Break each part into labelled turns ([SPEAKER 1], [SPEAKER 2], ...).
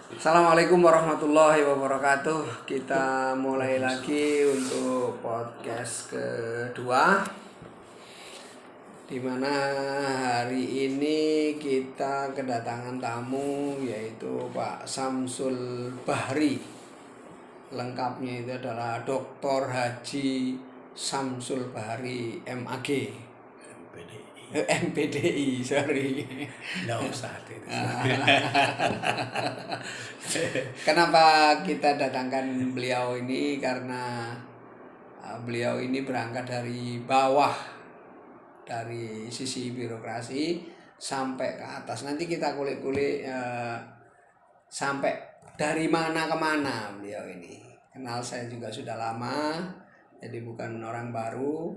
[SPEAKER 1] Assalamualaikum warahmatullahi wabarakatuh. Kita mulai lagi untuk podcast kedua, dimana hari ini kita kedatangan tamu yaitu Pak Samsul Bahri. Lengkapnya itu adalah Dr. Haji Samsul Bahri MAG. MPDI, sorry.
[SPEAKER 2] Nggak usah itu.
[SPEAKER 1] Kenapa kita datangkan beliau ini? Karena beliau ini berangkat dari bawah, dari sisi birokrasi sampai ke atas. Nanti kita kulik-kulik sampai dari mana ke mana beliau ini. Kenal saya juga sudah lama, jadi bukan orang baru.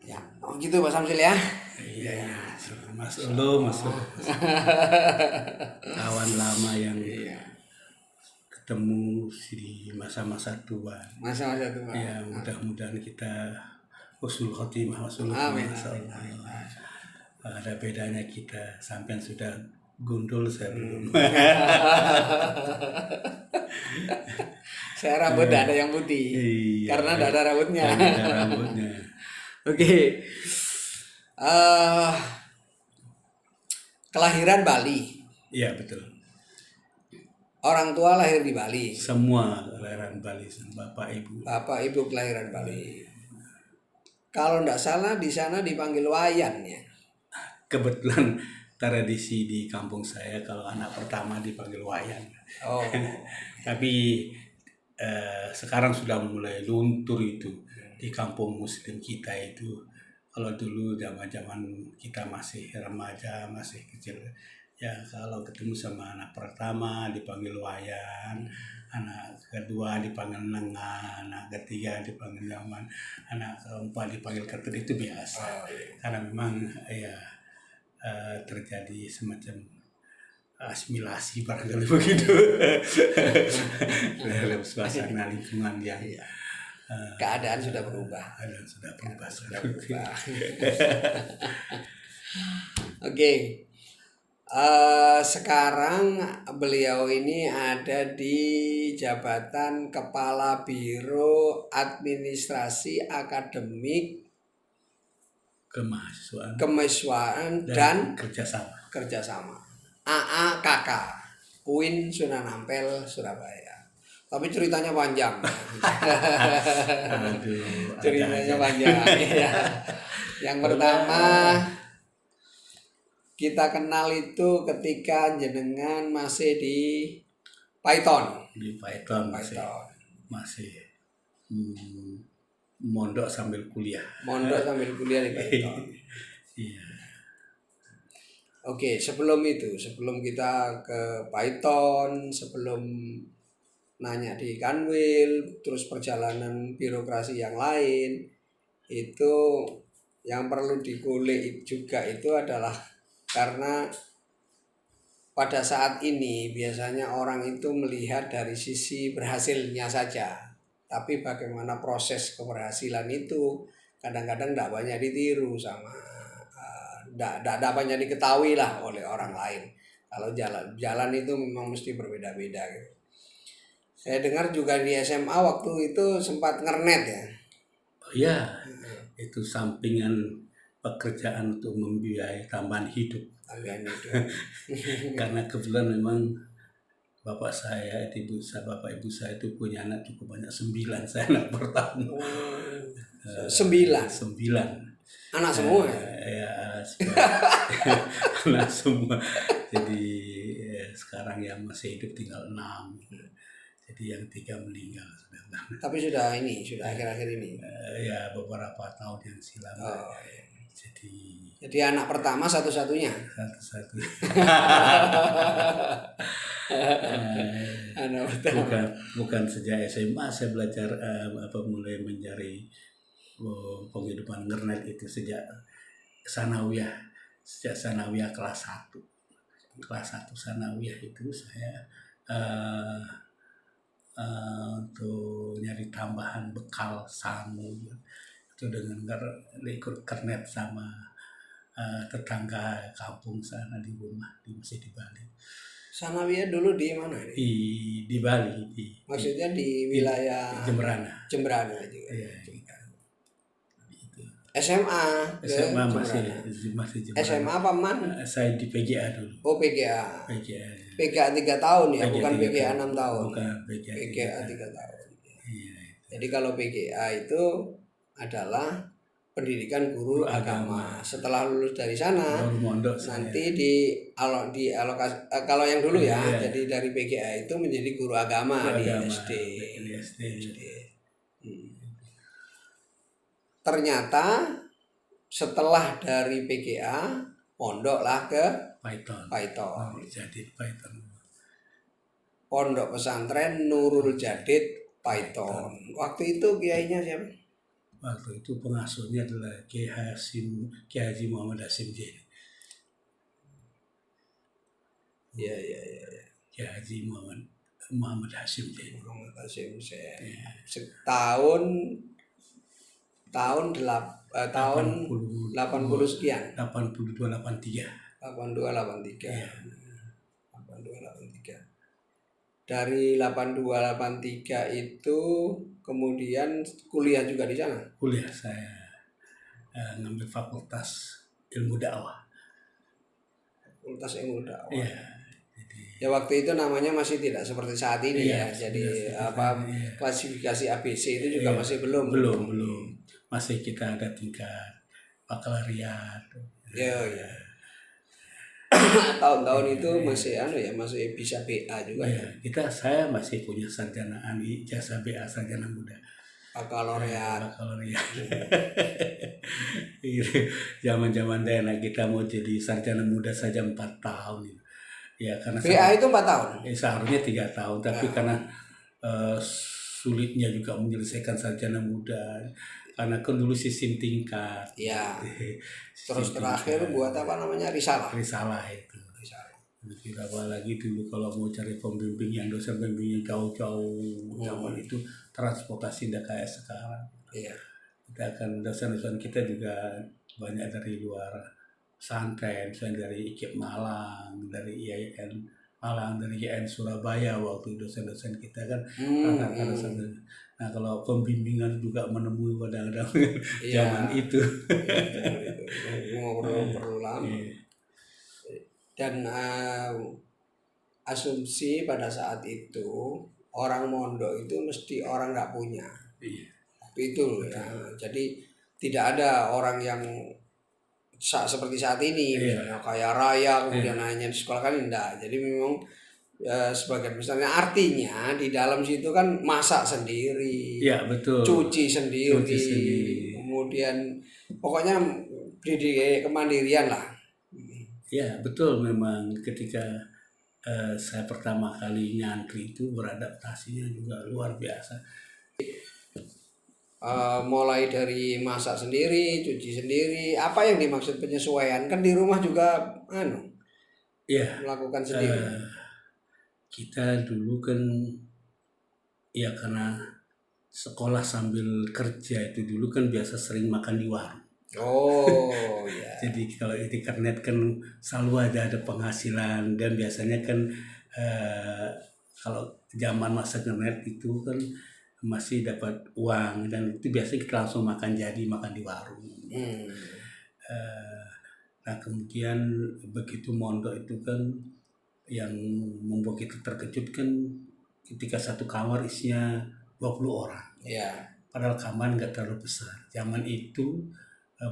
[SPEAKER 1] Ya, gitu Pak Samsul ya.
[SPEAKER 2] Iya, masuk lo, masuk. Kawan lama yang ketemu di masa-masa tua.
[SPEAKER 1] Masa-masa tua.
[SPEAKER 2] Ya, mudah-mudahan kita husnul khotimah,
[SPEAKER 1] Amin.
[SPEAKER 2] Ada bedanya kita, sampean sudah gundul, saya belum.
[SPEAKER 1] Saya rambut tidak ada yang putih,
[SPEAKER 2] Iya,
[SPEAKER 1] karena tidak ada rambutnya.
[SPEAKER 2] ada rambutnya.
[SPEAKER 1] Oke. Kelahiran Bali.
[SPEAKER 2] Iya, betul.
[SPEAKER 1] Orang tua lahir di Bali.
[SPEAKER 2] Semua kelahiran Bali, bapak ibu.
[SPEAKER 1] Bapak ibu kelahiran Bali. Kalau tidak salah di sana dipanggil Wayan ya.
[SPEAKER 2] Kebetulan tradisi di kampung saya kalau anak pertama dipanggil Wayan.
[SPEAKER 1] Oh.
[SPEAKER 2] Tapi sekarang sudah mulai luntur itu di kampung muslim kita itu. Kalau dulu zaman kita masih remaja, masih kecil, ya kalau ketemu sama anak pertama dipanggil Wayan, anak kedua dipanggil Nengah, anak ketiga dipanggil Nyaman, anak keempat dipanggil Ketut, itu biasa. Karena memang ya terjadi semacam asimilasi barangkali begitu dalam suasana lingkungan yang
[SPEAKER 1] keadaan sudah berubah. Oke. Sekarang beliau ini ada di jabatan Kepala Biro Administrasi Akademik Kemahasiswaan dan Kerjasama AAKK UIN Sunan Ampel Surabaya. Tapi ceritanya panjang. Ceritanya panjang. Ya. Yang pertama kita kenal itu ketika jenengan masih di Python.
[SPEAKER 2] Di Python masih mondok sambil kuliah.
[SPEAKER 1] Mondok sambil kuliah di Python.
[SPEAKER 2] Iya.
[SPEAKER 1] Oke, sebelum kita ke Python, sebelum nanya di Kanwil, terus perjalanan birokrasi yang lain, itu yang perlu dikulik juga itu adalah karena pada saat ini biasanya orang itu melihat dari sisi berhasilnya saja, tapi bagaimana proses keberhasilan itu kadang-kadang tidak banyak ditiru sama tidak banyak diketahui lah oleh orang lain. Kalau jalan itu memang mesti berbeda-beda gitu. Saya dengar juga di SMA waktu itu sempat ngernet ya.
[SPEAKER 2] Oh iya, itu sampingan pekerjaan untuk membiayai tambahan hidup. Karena kebetulan memang bapak ibu saya itu punya anak cukup banyak, 9. Saya anak pertama. 9.
[SPEAKER 1] Anak semua
[SPEAKER 2] ya? Anak semua. Jadi sekarang yang masih hidup tinggal 6. Jadi yang 3 meninggal sudah.
[SPEAKER 1] Tapi sudah akhir-akhir ini.
[SPEAKER 2] Ya beberapa tahun yang silam.
[SPEAKER 1] Oh, iya.
[SPEAKER 2] Jadi
[SPEAKER 1] anak pertama satu-satunya. Anak pertama.
[SPEAKER 2] Bukan sejak SMA saya belajar mulai mencari penghidupan ngernet itu sejak sanawiyah kelas 1. Kelas 1 sanawiyah itu saya untuk nyari tambahan bekal samu itu dengan ikut kernet sama tetangga kampung sana di rumah, masih di Bali.
[SPEAKER 1] Sanawiyah dulu di mana ini?
[SPEAKER 2] di Bali,
[SPEAKER 1] Maksudnya di wilayah
[SPEAKER 2] Jemberana.
[SPEAKER 1] Jemberana juga.
[SPEAKER 2] Iya,
[SPEAKER 1] SMA ke
[SPEAKER 2] SMA masih
[SPEAKER 1] Jemberana.
[SPEAKER 2] Jemberana.
[SPEAKER 1] SMA apa man?
[SPEAKER 2] Saya di PGA dulu.
[SPEAKER 1] Oh PGA.
[SPEAKER 2] PGA.
[SPEAKER 1] PGA 3 tahun ya,
[SPEAKER 2] PGA
[SPEAKER 1] bukan
[SPEAKER 2] 3
[SPEAKER 1] PGA
[SPEAKER 2] tahun.
[SPEAKER 1] 6 tahun.
[SPEAKER 2] Bukan PGA
[SPEAKER 1] PGA 3 tahun.
[SPEAKER 2] Iya.
[SPEAKER 1] Jadi kalau PGA itu adalah pendidikan guru agama. Setelah lulus dari sana,
[SPEAKER 2] Baru mondok
[SPEAKER 1] nanti di alokasi kalau yang dulu ya, jadi dari PGA itu menjadi guru agama di SD. Ternyata setelah dari PGA pondoklah ke Paiton. Pondok pesantren Nurul Jadid Paiton. Waktu itu kiainya siapa?
[SPEAKER 2] Waktu itu pengasuhnya adalah Kiai Haji Muhammad Hasim Zain.
[SPEAKER 1] Iya.
[SPEAKER 2] Kiai Haji Muhammad Hasim Zain.
[SPEAKER 1] Setahun tahun 80 sekian.
[SPEAKER 2] 82 83.
[SPEAKER 1] 82 83.
[SPEAKER 2] Iya.
[SPEAKER 1] 82 83. Dari 82 83 itu kemudian kuliah juga di sana.
[SPEAKER 2] Kuliah saya ngambil Fakultas Ilmu Dakwah.
[SPEAKER 1] Fakultas Ilmu Dakwah.
[SPEAKER 2] Iya.
[SPEAKER 1] Ya waktu itu namanya masih tidak seperti saat ini ya. Jadi klasifikasi ABC itu juga masih belum.
[SPEAKER 2] Masih kita ada tingkat bakalariat.
[SPEAKER 1] Iya. Tahun-tahun itu masih masih bisa BA juga ya.
[SPEAKER 2] Saya masih punya sarjana ijazah BA, sarjana muda.
[SPEAKER 1] Bakaloriat.
[SPEAKER 2] Zaman-zaman daerah kita mau jadi sarjana muda saja 4 tahun. Ya karena
[SPEAKER 1] BA itu 4 tahun.
[SPEAKER 2] Seharusnya 3 tahun, tapi karena sulitnya juga menyelesaikan sarjana muda. Karena kan dulu sistem tingkat.
[SPEAKER 1] Iya. Terus terakhir buat apa namanya risalah.
[SPEAKER 2] Risalah itu. Apalagi dulu kalau mau cari pembimbing yang dosen pembimbing yang jauh-jauh zaman itu transportasi tidak kayak sekarang.
[SPEAKER 1] Iya.
[SPEAKER 2] Kita akan dosen-dosen kita juga banyak dari luar pesantren, misalnya dari IKIP Malang, dari IAIN Malang, dari IAIN Surabaya waktu dosen-dosen kita kan Nah kalau pembimbingan juga menemui kadang-kadang zaman itu.
[SPEAKER 1] Perlu lama. Dan asumsi pada saat itu orang mondok itu mesti orang nggak punya. Tapi itu ya. Jadi tidak ada orang yang seperti saat ini, misalnya kaya raya kemudian hanya di sekolah kan enggak. Jadi memang sebagian misalnya artinya di dalam situ kan masak sendiri, cuci sendiri, kemudian pokoknya kemandirian lah.
[SPEAKER 2] Ya betul, memang ketika saya pertama kali nyantri itu beradaptasinya juga luar biasa.
[SPEAKER 1] Mulai dari masak sendiri, cuci sendiri, apa yang dimaksud penyesuaian? Kan di rumah juga melakukan sendiri.
[SPEAKER 2] Kita dulu kan ya karena sekolah sambil kerja itu dulu kan biasa sering makan di warung.
[SPEAKER 1] Oh ya.
[SPEAKER 2] Jadi kalau internet kan selalu ada penghasilan, dan biasanya kan kalau zaman masa internet itu kan masih dapat uang, dan itu biasanya kita langsung makan di warung. Nah kemudian begitu mondok itu kan yang membuat kita terkejut kan ketika satu kamar isinya 20 orang. Padahal kamar nggak terlalu besar. Zaman itu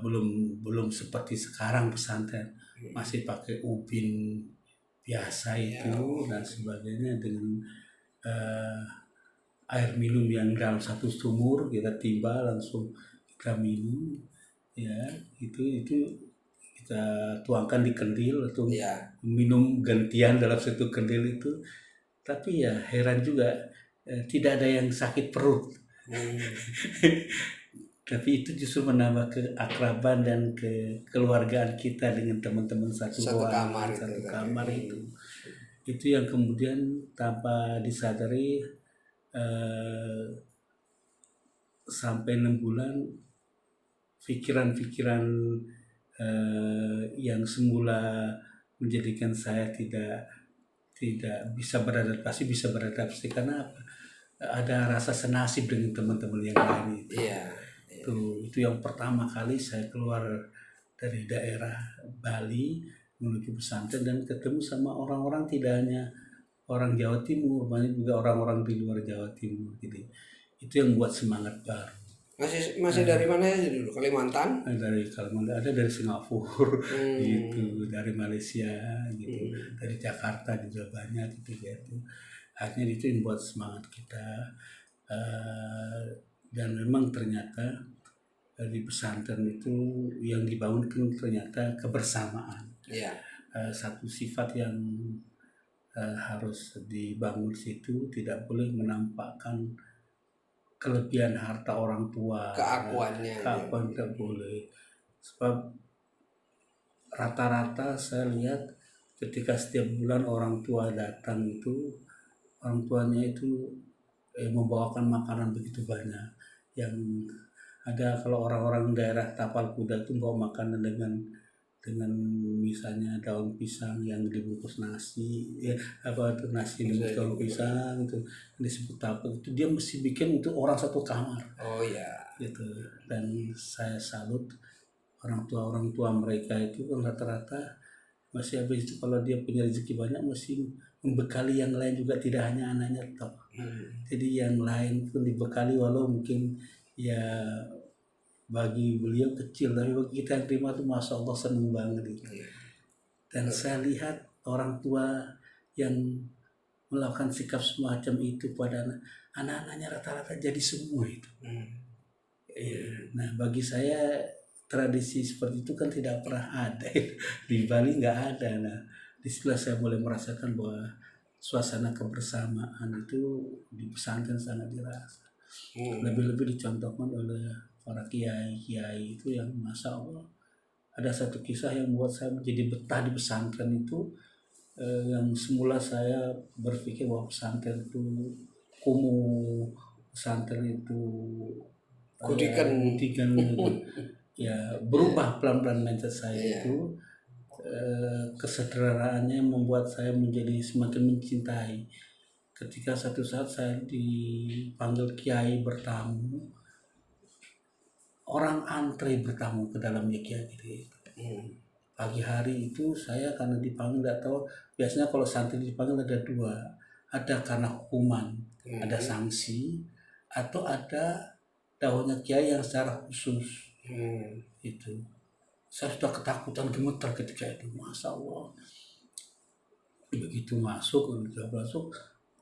[SPEAKER 2] belum seperti sekarang pesantren, masih pakai ubin biasa itu dan sebagainya, dengan air minum yang dalam satu sumur kita timba langsung kita minum, ya itu kita tuangkan di kendil atau minum gantian dalam satu kendil itu. Tapi ya heran juga tidak ada yang sakit perut. Tapi itu justru menambah keakraban dan kekeluargaan kita dengan teman-teman satu kamar itu. Itu yang kemudian tanpa disadari sampai 6 bulan pikiran-pikiran yang semula menjadikan saya tidak tidak bisa beradaptasi karena apa? Ada rasa senasib dengan teman-teman yang lain itu.
[SPEAKER 1] Iya.
[SPEAKER 2] Itu yang pertama kali saya keluar dari daerah Bali menuju pesantren dan ketemu sama orang-orang, tidak hanya orang Jawa Timur, banyak juga orang-orang di luar Jawa Timur. Jadi itu yang buat semangat baru.
[SPEAKER 1] Masih dari mana aja dulu? Kalimantan?
[SPEAKER 2] Dari Kalimantan, ada dari Singapura, gitu, dari Malaysia, gitu, dari Jakarta juga banyak gitu. Akhirnya itu yang buat semangat kita. Dan memang ternyata di pesantren itu yang dibangun kan ternyata kebersamaan.
[SPEAKER 1] Iya.
[SPEAKER 2] Satu sifat yang harus dibangun situ, tidak boleh menampakkan kelebihan harta orang tua,
[SPEAKER 1] Keakuannya.
[SPEAKER 2] keakuan tidak boleh. Sebab rata-rata saya lihat ketika setiap bulan orang tua datang itu, orang tuanya itu membawakan makanan begitu banyak. Yang ada kalau orang-orang daerah Tapal Kuda itu bawa makanan dengan misalnya daun pisang yang dibungkus nasi, nasi dibungkus daun pisang itu disebut tapal, itu dia mesti bikin untuk orang satu kamar.
[SPEAKER 1] Oh iya.
[SPEAKER 2] Gitu. Dan saya salut orang tua mereka itu kan rata-rata masih habis itu kalau dia punya rezeki banyak mesti membekali yang lain juga, tidak hanya anaknya toh. Jadi yang lain pun dibekali, walau mungkin ya bagi beliau kecil, tapi bagi kita yang terima tuh masya Allah seneng banget gitu. Dan saya lihat orang tua yang melakukan sikap semacam itu pada anak-anaknya rata-rata jadi semua itu. Nah bagi saya tradisi seperti itu kan tidak pernah ada di Bali, nggak ada. Nah disitulah saya mulai merasakan bahwa suasana kebersamaan itu di pesantren sangat dirasa. Lebih-lebih dicontohkan oleh para kiai itu yang masya Allah. Ada satu kisah yang membuat saya menjadi betah di pesantren itu, yang semula saya berpikir bahwa pesantren itu kumuh, pesantren itu
[SPEAKER 1] Kudikan
[SPEAKER 2] ya berubah pelan-pelan mindset saya itu. Kesederhanaannya membuat saya menjadi semakin mencintai. Ketika satu saat saya dipanggil kiai bertamu, orang antre bertamu ke dalamnya kiai gitu. Pagi hari itu saya karena dipanggil, nggak tahu, biasanya kalau santri dipanggil ada dua, ada karena hukuman, ada sanksi, atau ada daunnya kiai yang secara khusus. Itu saya sudah ketakutan, gemetar ketika itu, masya Allah. Begitu masuk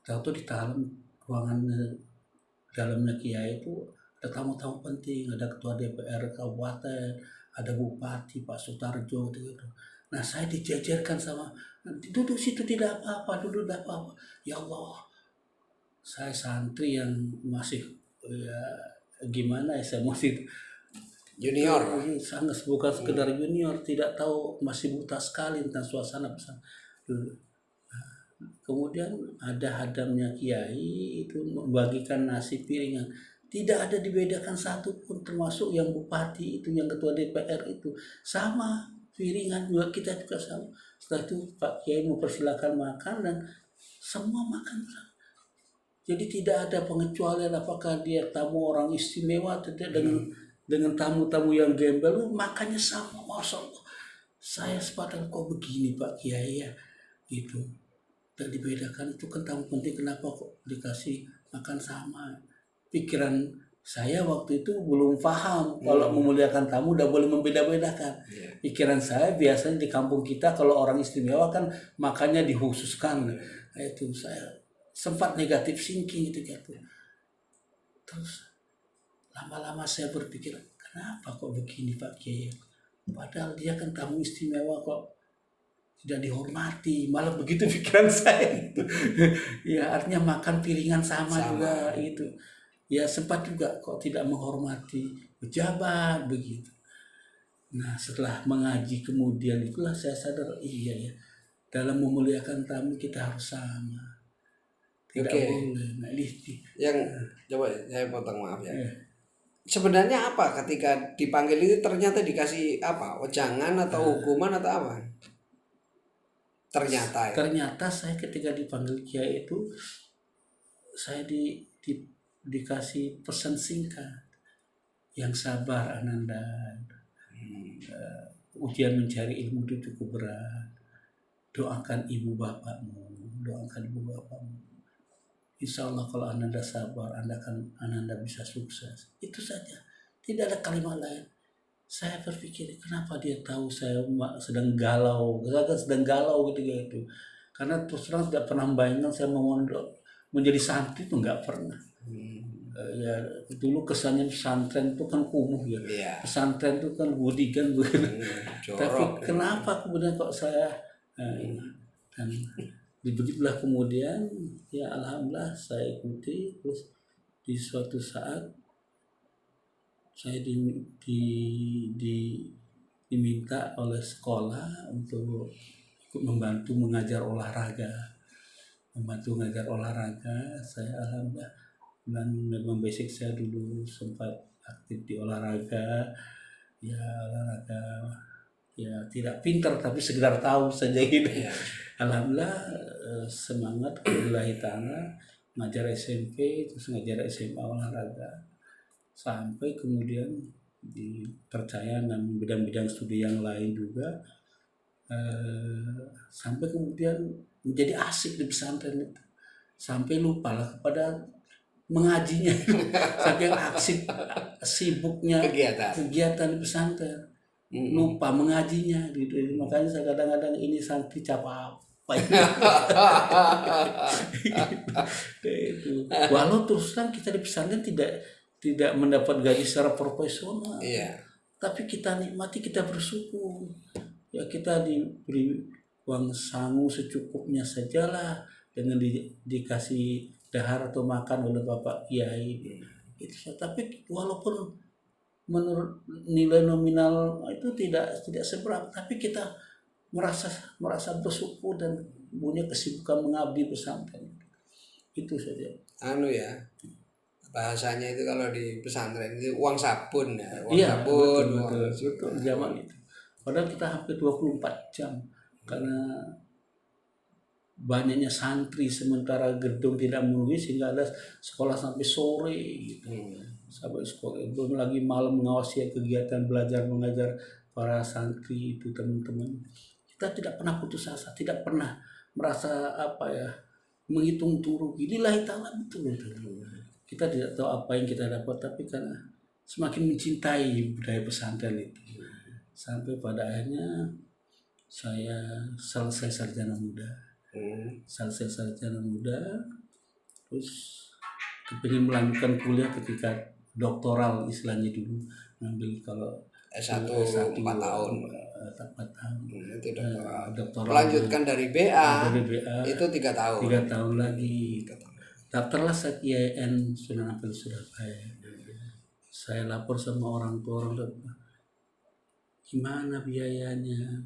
[SPEAKER 2] tahu di dalam ruangan dalamnya kiai itu ada tamu-tamu penting, ada ketua DPR kabupaten, ada bupati Pak Sutarjo gitu. Nah saya dijajarkan sama, duduk situ tidak apa-apa, duduk tidak apa-apa. Ya Allah, saya santri yang masih ya gimana ya, saya masih
[SPEAKER 1] junior.
[SPEAKER 2] Sangat bukan sekedar junior, tidak tahu, masih buta sekali tentang suasana pesantren. Kemudian ada hadamnya kiai itu membagikan nasi piringan, tidak ada dibedakan satu pun, termasuk yang bupati itu, yang ketua DPR itu sama piringan juga, kita juga sama. Setelah itu Pak Kiai mempersilahkan makan dan semua makan. Jadi tidak ada pengecualian apakah dia tamu orang istimewa atau tidak, dengan tamu-tamu yang gembel makannya sama, masya Allah. Saya sepadan kok begini Pak Kiai ya gitu. Dan dibedakan itu kan tamu penting, kenapa kok dikasih makan sama? Pikiran saya waktu itu belum paham kalau memuliakan tamu udah boleh membeda-bedakan. Pikiran saya biasanya di kampung kita kalau orang istimewa kan makannya dikhususkan. Itu saya sempat negatif thinking gitu. Terus lama-lama saya berpikir, kenapa kok begini Pak Kiai? Padahal dia kan tamu istimewa kok tidak dihormati, malah begitu pikiran saya itu. Ya artinya makan piringan sama juga itu. Ya sempat juga kok tidak menghormati pejabat begitu. Nah setelah mengaji kemudian itulah saya sadar, iya ya, dalam memuliakan tamu kita harus sama. Tidak boleh. Nah,
[SPEAKER 1] yang coba saya potong, maaf ya. Sebenarnya apa ketika dipanggil itu ternyata dikasih apa? Wejangan atau hukuman atau apa? Ternyata ya.
[SPEAKER 2] Ternyata saya ketika dipanggil kiai itu saya dikasih pesan singkat, yang sabar Ananda. Ujian mencari ilmu itu cukup berat. Doakan ibu bapakmu, doakan ibu bapakmu. Insya Allah kalau Ananda sabar, Ananda bisa sukses. Itu saja. Tidak ada kalimat lain. Saya berpikir kenapa dia tahu saya sedang galau. Saya kan sedang galau ketika itu. Karena terus terang tidak pernah membayangkan saya mau menjadi santri itu nggak pernah. Ya dulu kesannya pesantren itu kan kumuh ya.
[SPEAKER 1] Iya.
[SPEAKER 2] Pesantren itu kan budikan begitu. Tapi
[SPEAKER 1] Jorok.
[SPEAKER 2] kenapa kemudian kok saya dan begitulah kemudian ya alhamdulillah saya ikuti. Terus di suatu saat saya diminta oleh sekolah untuk ikut membantu mengajar olahraga. Saya alhamdulillah, dan memang basic saya dulu sempat aktif di olahraga ya tidak pintar tapi sekedar tahu saja gitu. Alhamdulillah semangat billahi ta'ala ngajar SMP terus ngajar SMA olahraga sampai kemudian dipercaya dalam bidang-bidang studi yang lain juga, sampai kemudian menjadi asik di pesantren itu, sampai lupa lah kepada mengajinya saking asik sibuknya kegiatan di pesantren, lupa mengajinya gitu. Makanya saya kadang-kadang ini santri apa itu. Walau terus terang kita di pesantren tidak mendapat gaji secara profesional, tapi kita nikmati, kita bersyukur ya, kita diberi uang sangu secukupnya sajalah dengan dikasih dahar atau makan oleh Bapak Kiai itu. Tapi walaupun menurut nilai nominal itu tidak seberapa, tapi kita merasa bersyukur dan punya kesibukan mengabdi pesantren. Itu saja.
[SPEAKER 1] Bahasanya itu kalau di pesantren itu uang sabun ya,
[SPEAKER 2] sabun. Betul zaman itu. Padahal kita hampir 24 jam karena banyaknya santri sementara gedung tidak memenuhi sehingga ada sekolah sampai sore gitu. Sampai sekolah, belum lagi malam mengawasi kegiatan belajar mengajar para santri itu teman-teman. Kita tidak pernah putus asa, tidak pernah merasa menghitung rugi. Lillahi ta'ala betul. Kita tidak tahu apa yang kita dapat, tapi karena semakin mencintai budaya pesantren itu, sampai pada akhirnya saya selesai sarjana muda. Terus kepingin melanjutkan kuliah ketika doktoral istilahnya dulu, ngambil kalau
[SPEAKER 1] S1 4 tahun. Itu
[SPEAKER 2] doktoral.
[SPEAKER 1] Melanjutkan dari BA itu 3 tahun.
[SPEAKER 2] 3 tahun lagi. Daftarlah saya IAIN Sunan Ampel Surabaya. Saya lapor sama orang tua, gimana biayanya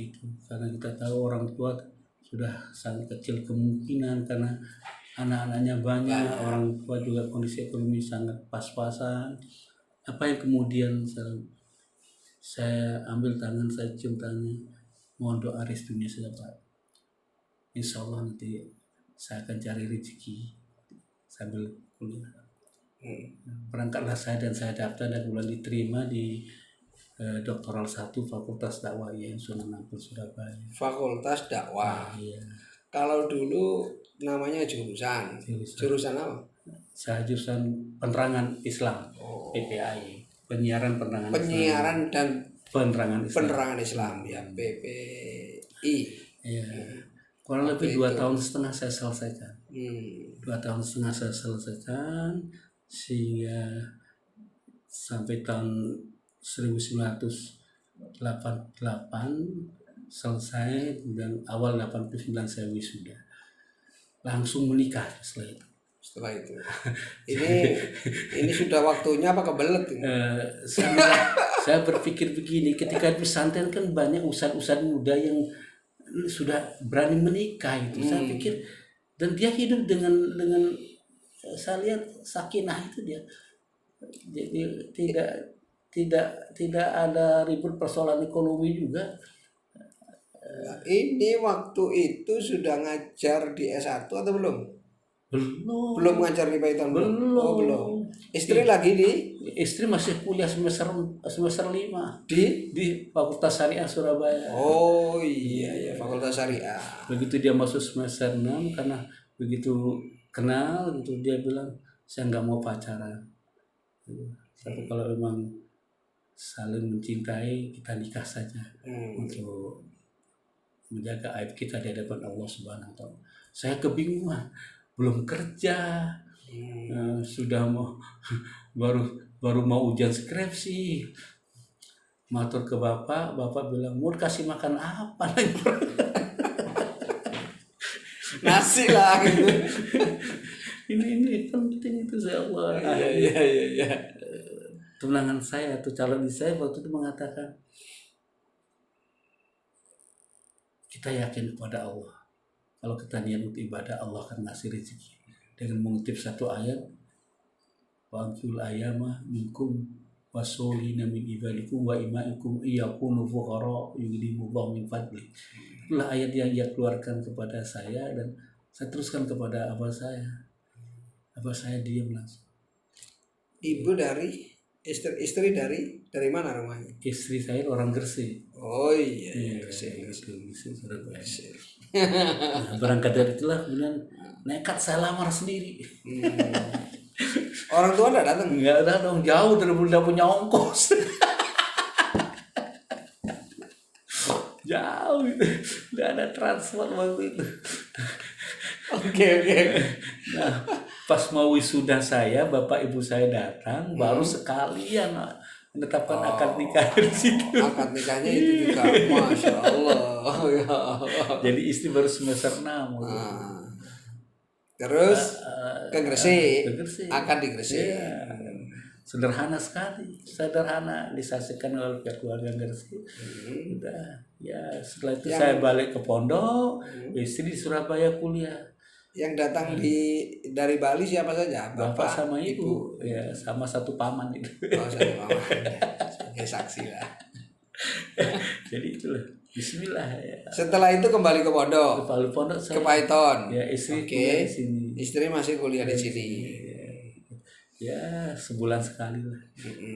[SPEAKER 2] itu, karena kita tahu orang tua sudah sangat kecil kemungkinan karena anak-anaknya banyak, orang tua juga kondisi ekonomi sangat pas-pasan. Apa yang kemudian saya ambil tangan, saya cium tangannya, mohon doa restunya saja Pak, insya Allah nanti saya akan cari rezeki sambil kuliah. Berangkatlah saya dan saya daftar dan bulan diterima di doktoral 1 Fakultas Dakwah IAIN Sunan Ampel Surabaya.
[SPEAKER 1] Fakultas Dakwah.
[SPEAKER 2] Iya.
[SPEAKER 1] Kalau dulu namanya jurusan apa?
[SPEAKER 2] Saya jurusan penerangan Islam, PPAI, penyiaran
[SPEAKER 1] dan penerangan Islam ya, PPI.
[SPEAKER 2] Iya. Kurang lebih 2 tahun setengah saya selesaikan. 2 tahun setengah saya selesaikan sehingga sampai tahun 1988 selesai dan awal 89 saya wisuda. Langsung menikah
[SPEAKER 1] setelah itu. Ini sudah waktunya apa kebelet ini?
[SPEAKER 2] Saya berpikir begini, ketika di pesantren kan banyak ustadz muda yang sudah berani menikah itu. Saya pikir, dan dia hidup dengan saya lihat sakinah itu dia. Jadi tidak ada ribut persoalan ekonomi juga.
[SPEAKER 1] Nah, ini waktu itu sudah ngajar di S1 atau belum?
[SPEAKER 2] Belum.
[SPEAKER 1] Belum ngajar di Python belum?
[SPEAKER 2] Belum.
[SPEAKER 1] Oh belum. Istri lagi di
[SPEAKER 2] Istri masih kuliah semester 5
[SPEAKER 1] di
[SPEAKER 2] di Fakultas Syariah Surabaya.
[SPEAKER 1] Oh iya ya, Fakultas Syariah.
[SPEAKER 2] Begitu dia masuk semester 6, karena begitu kenal gitu, dia bilang saya nggak mau pacaran. Tapi kalau memang saling mencintai, kita nikah saja untuk menjaga aib kita di hadapan Allah Subhanahu wa Ta'ala. Saya kebingungan, belum kerja, sudah mau baru mau ujian skripsi. Matur ke bapak bilang, mau kasih makan apa?
[SPEAKER 1] Nasi lah gitu.
[SPEAKER 2] ini penting itu, saya Allah.
[SPEAKER 1] Iya.
[SPEAKER 2] Tunangan saya atau calon istri saya waktu itu mengatakan, kita yakin kepada Allah. Kalau kita niat untuk ibadah, Allah akan ngasih rezeki. Dengan mengutip satu ayat, wa'antul ayama minkum wasolina min ibadikum wa imaikum iyakunu fuqara yughnihimullahu min fadli. Itulah ayat yang ia keluarkan kepada saya, dan saya teruskan kepada abah saya. Abah saya diam langsung.
[SPEAKER 1] Ibu dari istri dari mana rumahnya?
[SPEAKER 2] Istri saya orang Gresik.
[SPEAKER 1] Oh iya,
[SPEAKER 2] Gresik. Nah, berangkat dari itulah kemudian nekat saya lamar sendiri.
[SPEAKER 1] Orang tua enggak datang?
[SPEAKER 2] Enggak ada dong, jauh dari udah punya ongkos. Jauh itu, udah ada transport waktu itu.
[SPEAKER 1] Oke.
[SPEAKER 2] Nah, pas mau wisuda saya, bapak ibu saya datang, baru sekalian menetapkan akad nikah di situ.
[SPEAKER 1] Akad nikahnya itu juga, masya Allah. Ya Allah.
[SPEAKER 2] Jadi istri baru semester 6.
[SPEAKER 1] Terus ke Gresik, akad di Gresik.
[SPEAKER 2] Ya, sederhana sekali, disaksikan oleh pihak keluarga Gresik. Udah, ya setelah itu saya balik ke pondok, istri di Surabaya kuliah.
[SPEAKER 1] Yang datang dari Bali siapa saja?
[SPEAKER 2] Bapak sama ibu, ya sama satu paman itu.
[SPEAKER 1] Oh, satu paman. Sebagai saksi lah.
[SPEAKER 2] Jadi itulah, Bismillah ya.
[SPEAKER 1] Setelah itu kembali ke pondok. Ke Python.
[SPEAKER 2] Ya, istri kuliah di sini.
[SPEAKER 1] Istri masih kuliah di sini.
[SPEAKER 2] Ya, sebulan sekali lah.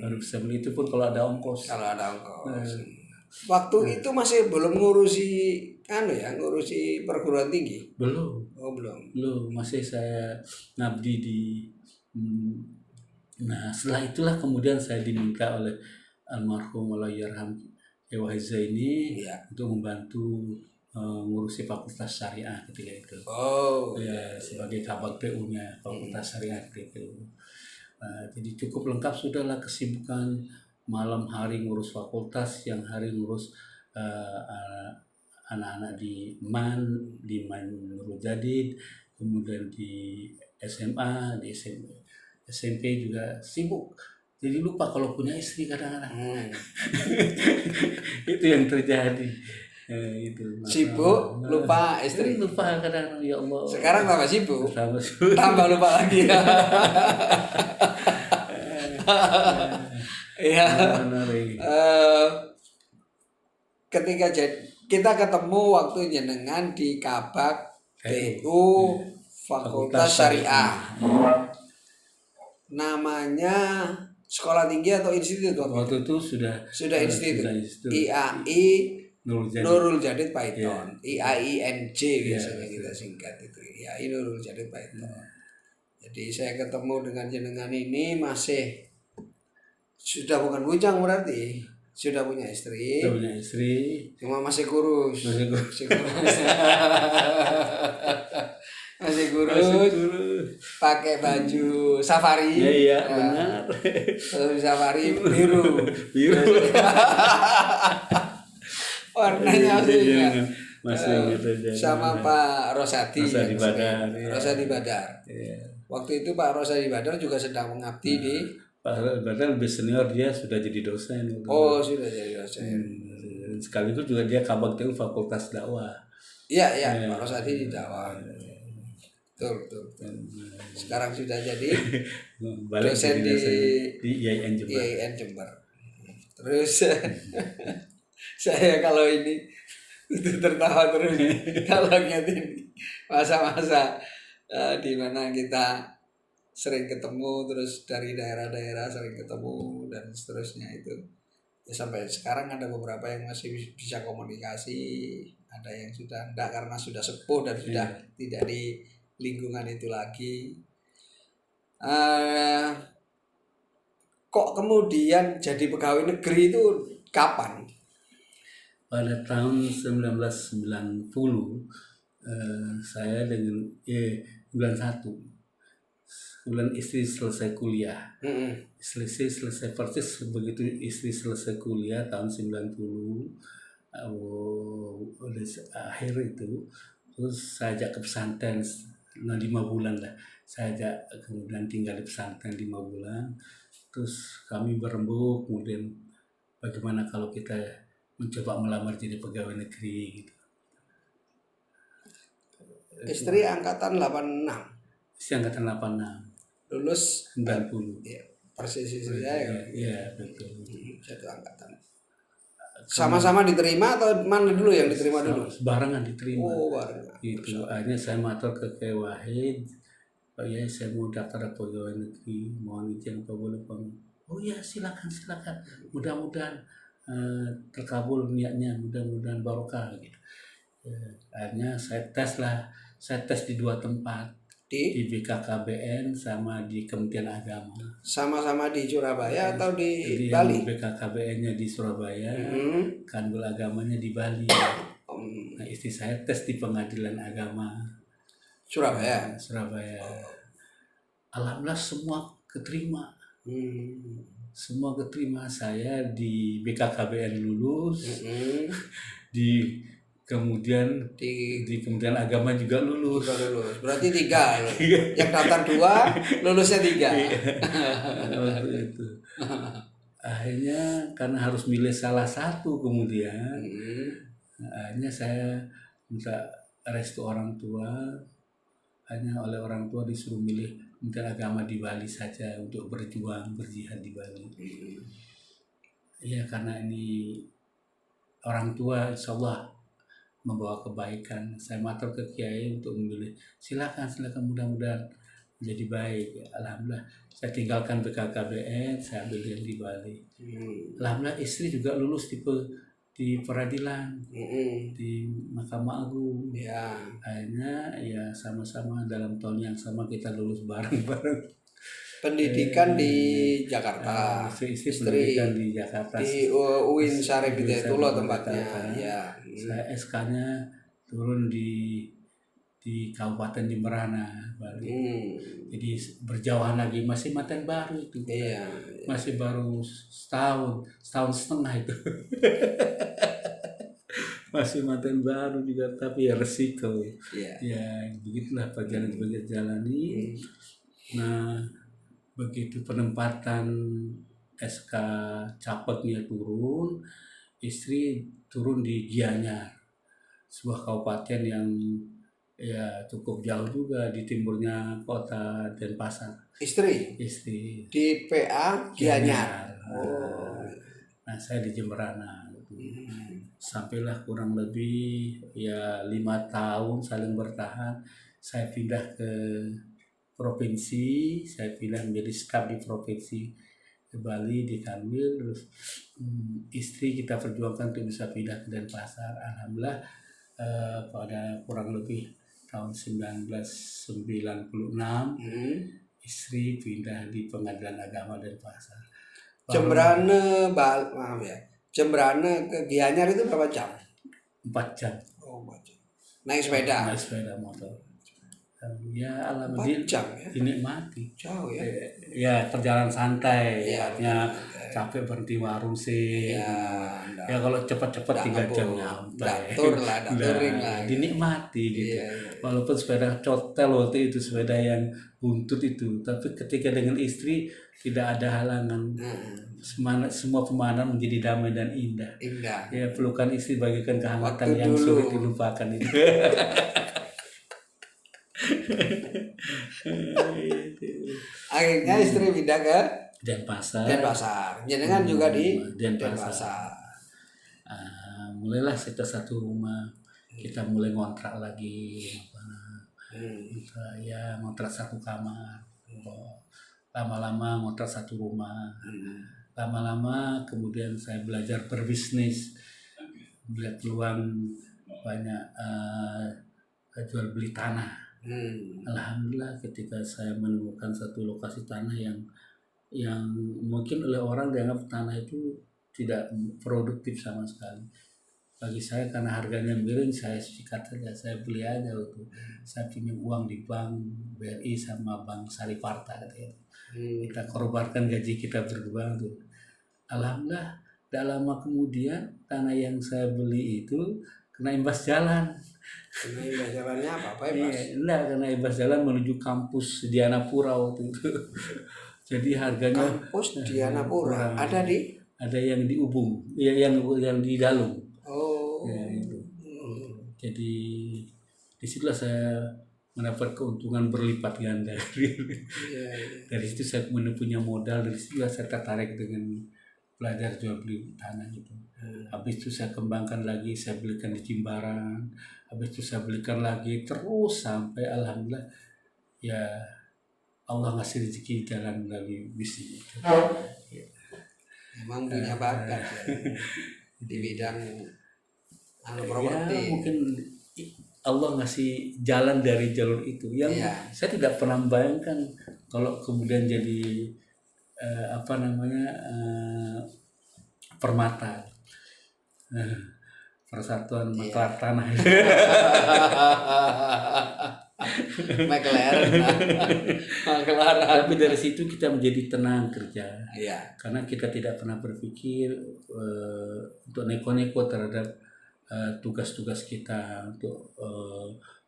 [SPEAKER 2] Baru bisa beli, itu pun kalau ada ongkos.
[SPEAKER 1] Waktu itu masih belum ngurusi perguruan tinggi.
[SPEAKER 2] Belum.
[SPEAKER 1] Oh, belum.
[SPEAKER 2] Masih saya ngabdi di nah, setelah itulah kemudian saya diminta oleh almarhum Allahyarham Ewahiza ini untuk membantu ngurusi Fakultas Syariah ketika itu.
[SPEAKER 1] Oh,
[SPEAKER 2] ya, sebagai kabag PU-nya Fakultas Syariah itu. Jadi cukup lengkap sudahlah kesibukan, malam hari ngurus fakultas, yang hari ngurus anak-anak di MAN Nurul Jadid, kemudian di SMA, di SMP juga sibuk. Jadi lupa kalau punya istri kadang-kadang. Itu yang terjadi. Itu
[SPEAKER 1] sibuk, lupa istri.
[SPEAKER 2] Lupa kadang-kadang, ya Allah.
[SPEAKER 1] Sekarang tambah sibuk. Tambah lupa lagi. Ya. Ketika kita ketemu waktu jenengan di Kabag PU Fakultas Syariah. Namanya sekolah tinggi atau institut
[SPEAKER 2] waktu itu? Sudah
[SPEAKER 1] institut. IAI Nurul Jadid Python. IAINJ biasanya kita singkat itu. IAI Nurul Jadid Python. Jadi saya ketemu dengan jenengan ini masih sudah bukan bujang, berarti sudah punya istri. Cuma masih kurus. Masih kurus. Pakai baju safari.
[SPEAKER 2] Iya, benar.
[SPEAKER 1] Baju safari biru. Warnanya masih gitu. Sama Pak Rosadi Badar.
[SPEAKER 2] Iya.
[SPEAKER 1] Waktu itu Pak Rosadi Badar juga sedang mengabdi di
[SPEAKER 2] Pak Badar lebih senior, dia sudah jadi dosen.
[SPEAKER 1] Oh, sudah jadi dosen.
[SPEAKER 2] Sekaligus juga dia kabag PU Fakultas Dakwah.
[SPEAKER 1] Iya, Pak Rosadi di dakwah. Betul. Sekarang sudah jadi dosen di
[SPEAKER 2] IAIN
[SPEAKER 1] Jember. Terus saya kalau ini Itu tertawa terus kalau ngingetin masa-masa di mana kita sering ketemu, terus dari daerah-daerah sering ketemu dan seterusnya itu. Ya, sampai sekarang ada beberapa yang masih bisa komunikasi, ada yang sudah enggak karena sudah sepuh dan sudah tidak di lingkungan itu lagi. Kok kemudian jadi pegawai negeri itu kapan?
[SPEAKER 2] Pada tahun 1990 saya dengan 91 bulan istri selesai kuliah. Selesai persis begitu istri selesai kuliah tahun 90 akhir itu, terus saya ajak ke pesantren 5 bulan lah. Saya ajak kemudian tinggal di pesantren 5 bulan. Terus kami berembuk kemudian bagaimana kalau kita mencoba melamar jadi pegawai negeri gitu.
[SPEAKER 1] Istri angkatan 86.
[SPEAKER 2] Istri angkatan 86.
[SPEAKER 1] Lulus
[SPEAKER 2] 90.
[SPEAKER 1] Ya, persis istri saya kan.
[SPEAKER 2] Iya, betul.
[SPEAKER 1] Satu angkatan. Sama-sama diterima atau mana dulu yang diterima dulu?
[SPEAKER 2] Barengan diterima.
[SPEAKER 1] Oh, barengan.
[SPEAKER 2] Itu akhirnya saya matur ke Kiai Wahid, Pak ya saya mau daftar pegawai negeri, mohon izin Pak boleh Pak. Oh ya silakan. Mudah-mudahan terkabul niatnya, mudah-mudahan barokah gitu. Akhirnya saya tes di 2 tempat, di BKKBN sama di Kementerian Agama.
[SPEAKER 1] Sama-sama di Surabaya atau di Bali?
[SPEAKER 2] BKKBN-nya di Surabaya, Kanwil Agamanya di Bali. Nah, istri saya tes di Pengadilan Agama
[SPEAKER 1] Surabaya.
[SPEAKER 2] Alhamdulillah semua keterima. Semua keterima, saya di BKKBN lulus, kemudian di Kementerian Agama juga lulus.
[SPEAKER 1] Berarti 3. Yang daftar 2, lulusnya 3.
[SPEAKER 2] Itu. Akhirnya karena harus milih salah satu kemudian, akhirnya saya minta restu orang tua. Hanya oleh orang tua disuruh milih Kementerian Agama di Bali saja untuk berjihad di Bali. Iya, karena ini orang tua insya Allah membawa kebaikan. Saya matur ke Kiai untuk memilih. Silakan mudah-mudahan menjadi baik. Alhamdulillah saya tinggalkan BKKBN, saya ambil yang di Bali. Alhamdulillah istri juga lulus di peradilan, di Mahkamah Agung.
[SPEAKER 1] Ya.
[SPEAKER 2] Akhirnya ya sama-sama dalam tahun yang sama kita lulus bareng-bareng.
[SPEAKER 1] Pendidikan di Jakarta.
[SPEAKER 2] Istri pendidikan di Jakarta.
[SPEAKER 1] Di UIN Syarif Hidayatullah tempatnya. Ya.
[SPEAKER 2] Saya SK-nya turun di Kabupaten Jemberana, Bali. Jadi berjauhan lagi, masih mantan baru itu.
[SPEAKER 1] Iya.
[SPEAKER 2] Masih baru setahun setengah itu. Masih mantan baru juga, tapi ya resiko. Ya begitulah perjalanan jalani. Nah, begitu penempatan SK Capeknya turun, istri turun di Gianyar, sebuah kabupaten yang ya cukup jauh juga di timurnya kota Denpasar. Istri
[SPEAKER 1] di PA Gianyar.
[SPEAKER 2] Nah saya di Jemberana. Sampailah kurang lebih ya 5 tahun saling bertahan. Saya pindah ke provinsi, saya pindah menjadi staf di provinsi ke Bali di Kanwil. Terus istri kita perjuangkan untuk bisa pindah ke Denpasar. Alhamdulillah pada kurang lebih tahun 1996 istri pindah di Pengadilan Agama Denpasar.
[SPEAKER 1] Jemberana ke Gianyar itu berapa jam?
[SPEAKER 2] 4 jam.
[SPEAKER 1] Oh, 4 jam. Naik sepeda
[SPEAKER 2] motor. Ya alhamdulillah
[SPEAKER 1] 4 jam ya.
[SPEAKER 2] Dinikmati.
[SPEAKER 1] Jauh ya.
[SPEAKER 2] Ya perjalanan santai. Artinya capek berhenti warung sih. Ya kalau cepat-cepat 3 jam nyampe.
[SPEAKER 1] Touring lah.
[SPEAKER 2] Dinikmati gitu. Walaupun sepeda cotel waktu itu, sepeda yang buntut itu, tapi ketika dengan istri tidak ada halangan. Semua pemandangan menjadi damai dan indah. Ya pelukan istri bagikan kehangatan waktu yang sulit dilupakan itu.
[SPEAKER 1] Akhirnya istri pindah ke
[SPEAKER 2] Denpasar.
[SPEAKER 1] Jenengan juga di Denpasar.
[SPEAKER 2] mulailah sekitar satu rumah, kita mulai ngontrak lagi, ngontrak satu kamar. Lama-lama ngontrak satu rumah, lama-lama kemudian saya belajar berbisnis, melihat peluang banyak jual beli tanah. Alhamdulillah ketika saya menemukan satu lokasi tanah yang mungkin oleh orang dianggap tanah itu tidak produktif sama sekali. Bagi saya karena harganya miring, saya sikat saja, saya beli aja itu. Saya pinjam uang di bank BRI sama Bank Sariparta gitu. Kita korbankan gaji kita berdua tuh. Alhamdulillah tidak lama kemudian tanah yang saya beli itu kena imbas jalan.
[SPEAKER 1] Kena imbas jalannya apa imbas?
[SPEAKER 2] Enggak, kena imbas jalan menuju kampus Dianapura waktu itu. Jadi harganya
[SPEAKER 1] kampus Dianapura ada
[SPEAKER 2] yang di Ubung, yang di Dalung. Ya, itu. Jadi disitulah saya mendapat keuntungan berlipat ganda. Dari situ saya punya modal, dari situ saya tertarik dengan belajar jual beli tanah itu. Habis itu saya kembangkan lagi, saya belikan di Jimbaran, habis itu saya belikan lagi, terus sampai alhamdulillah ya Allah ngasih rezeki jalan melalui bisnis itu.
[SPEAKER 1] Memang punya bakat di bidang properti.
[SPEAKER 2] Ya, mungkin Allah ngasih jalan dari jalur itu yang saya tidak pernah bayangkan kalau kemudian jadi Permata, Persatuan Maklar Tanah.
[SPEAKER 1] Maklar.
[SPEAKER 2] Tapi dari situ kita menjadi tenang kerja, karena kita tidak pernah berpikir untuk neko-neko terhadap tugas-tugas kita untuk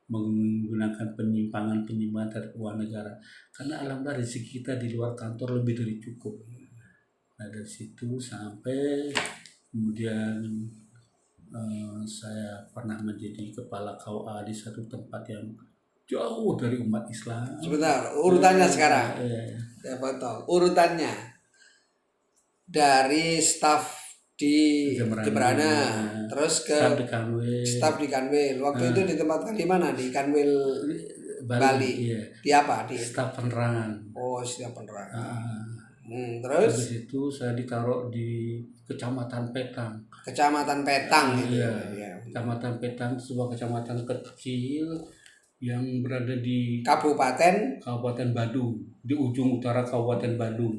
[SPEAKER 2] menggunakan penyimpangan terhadap uang negara, karena alhamdulillah rezeki kita di luar kantor lebih dari cukup. Nah dari situ sampai kemudian saya pernah menjadi kepala KUA di satu tempat yang jauh dari umat Islam.
[SPEAKER 1] Sebentar, urutannya sekarang. Saya potong. Urutannya dari staf di Jemberana, terus ke staf di Kanwil. Waktu itu ditempatkan di mana? Di Kanwil Bali.
[SPEAKER 2] Iya.
[SPEAKER 1] Di apa? Di
[SPEAKER 2] staf penerangan.
[SPEAKER 1] Oh, staf penerangan. Terus
[SPEAKER 2] habis itu saya ditaruh di Kecamatan Petang.
[SPEAKER 1] Kecamatan Petang itu.
[SPEAKER 2] Kecamatan Petang, sebuah kecamatan kecil yang berada di
[SPEAKER 1] Kabupaten
[SPEAKER 2] Badung, di ujung utara Kabupaten Badung.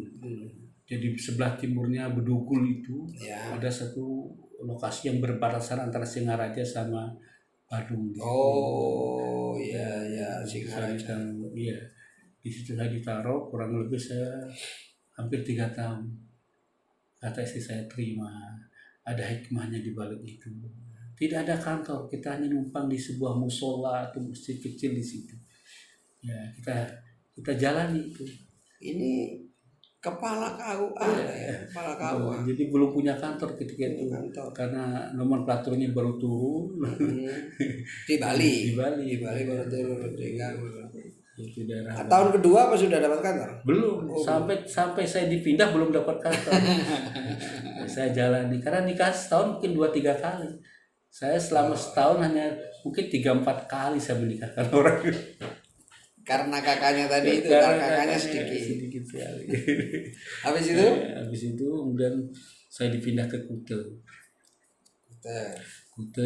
[SPEAKER 2] Jadi sebelah timurnya Bedugul itu ada satu lokasi yang berbatasan antara Singaraja sama Badung.
[SPEAKER 1] Oh iya Singaraja.
[SPEAKER 2] Iya, di situ saya ditaruh kurang lebih saya hampir 3 tahun. Kata istri saya terima, ada hikmahnya di balik itu. Tidak ada kantor, kita hanya numpang di sebuah musola atau masjid kecil di situ. Ya kita jalani itu.
[SPEAKER 1] Ini kepala KUA kepala KUA.
[SPEAKER 2] Jadi belum punya kantor ketika itu, karena nomenklaturnya baru turun.
[SPEAKER 1] Di Bali baru turun. Tahun kedua apa sudah dapat kantor?
[SPEAKER 2] Belum. Sampai saya dipindah belum dapat kantor. Saya jalani karena nikah setahun mungkin 2-3 kali. Saya selama setahun hanya mungkin 3-4 kali saya menikahkan orang.
[SPEAKER 1] Karena kakaknya tadi itu, karena kakaknya sedikit
[SPEAKER 2] sekali.
[SPEAKER 1] Habis
[SPEAKER 2] itu kemudian saya dipindah ke Kute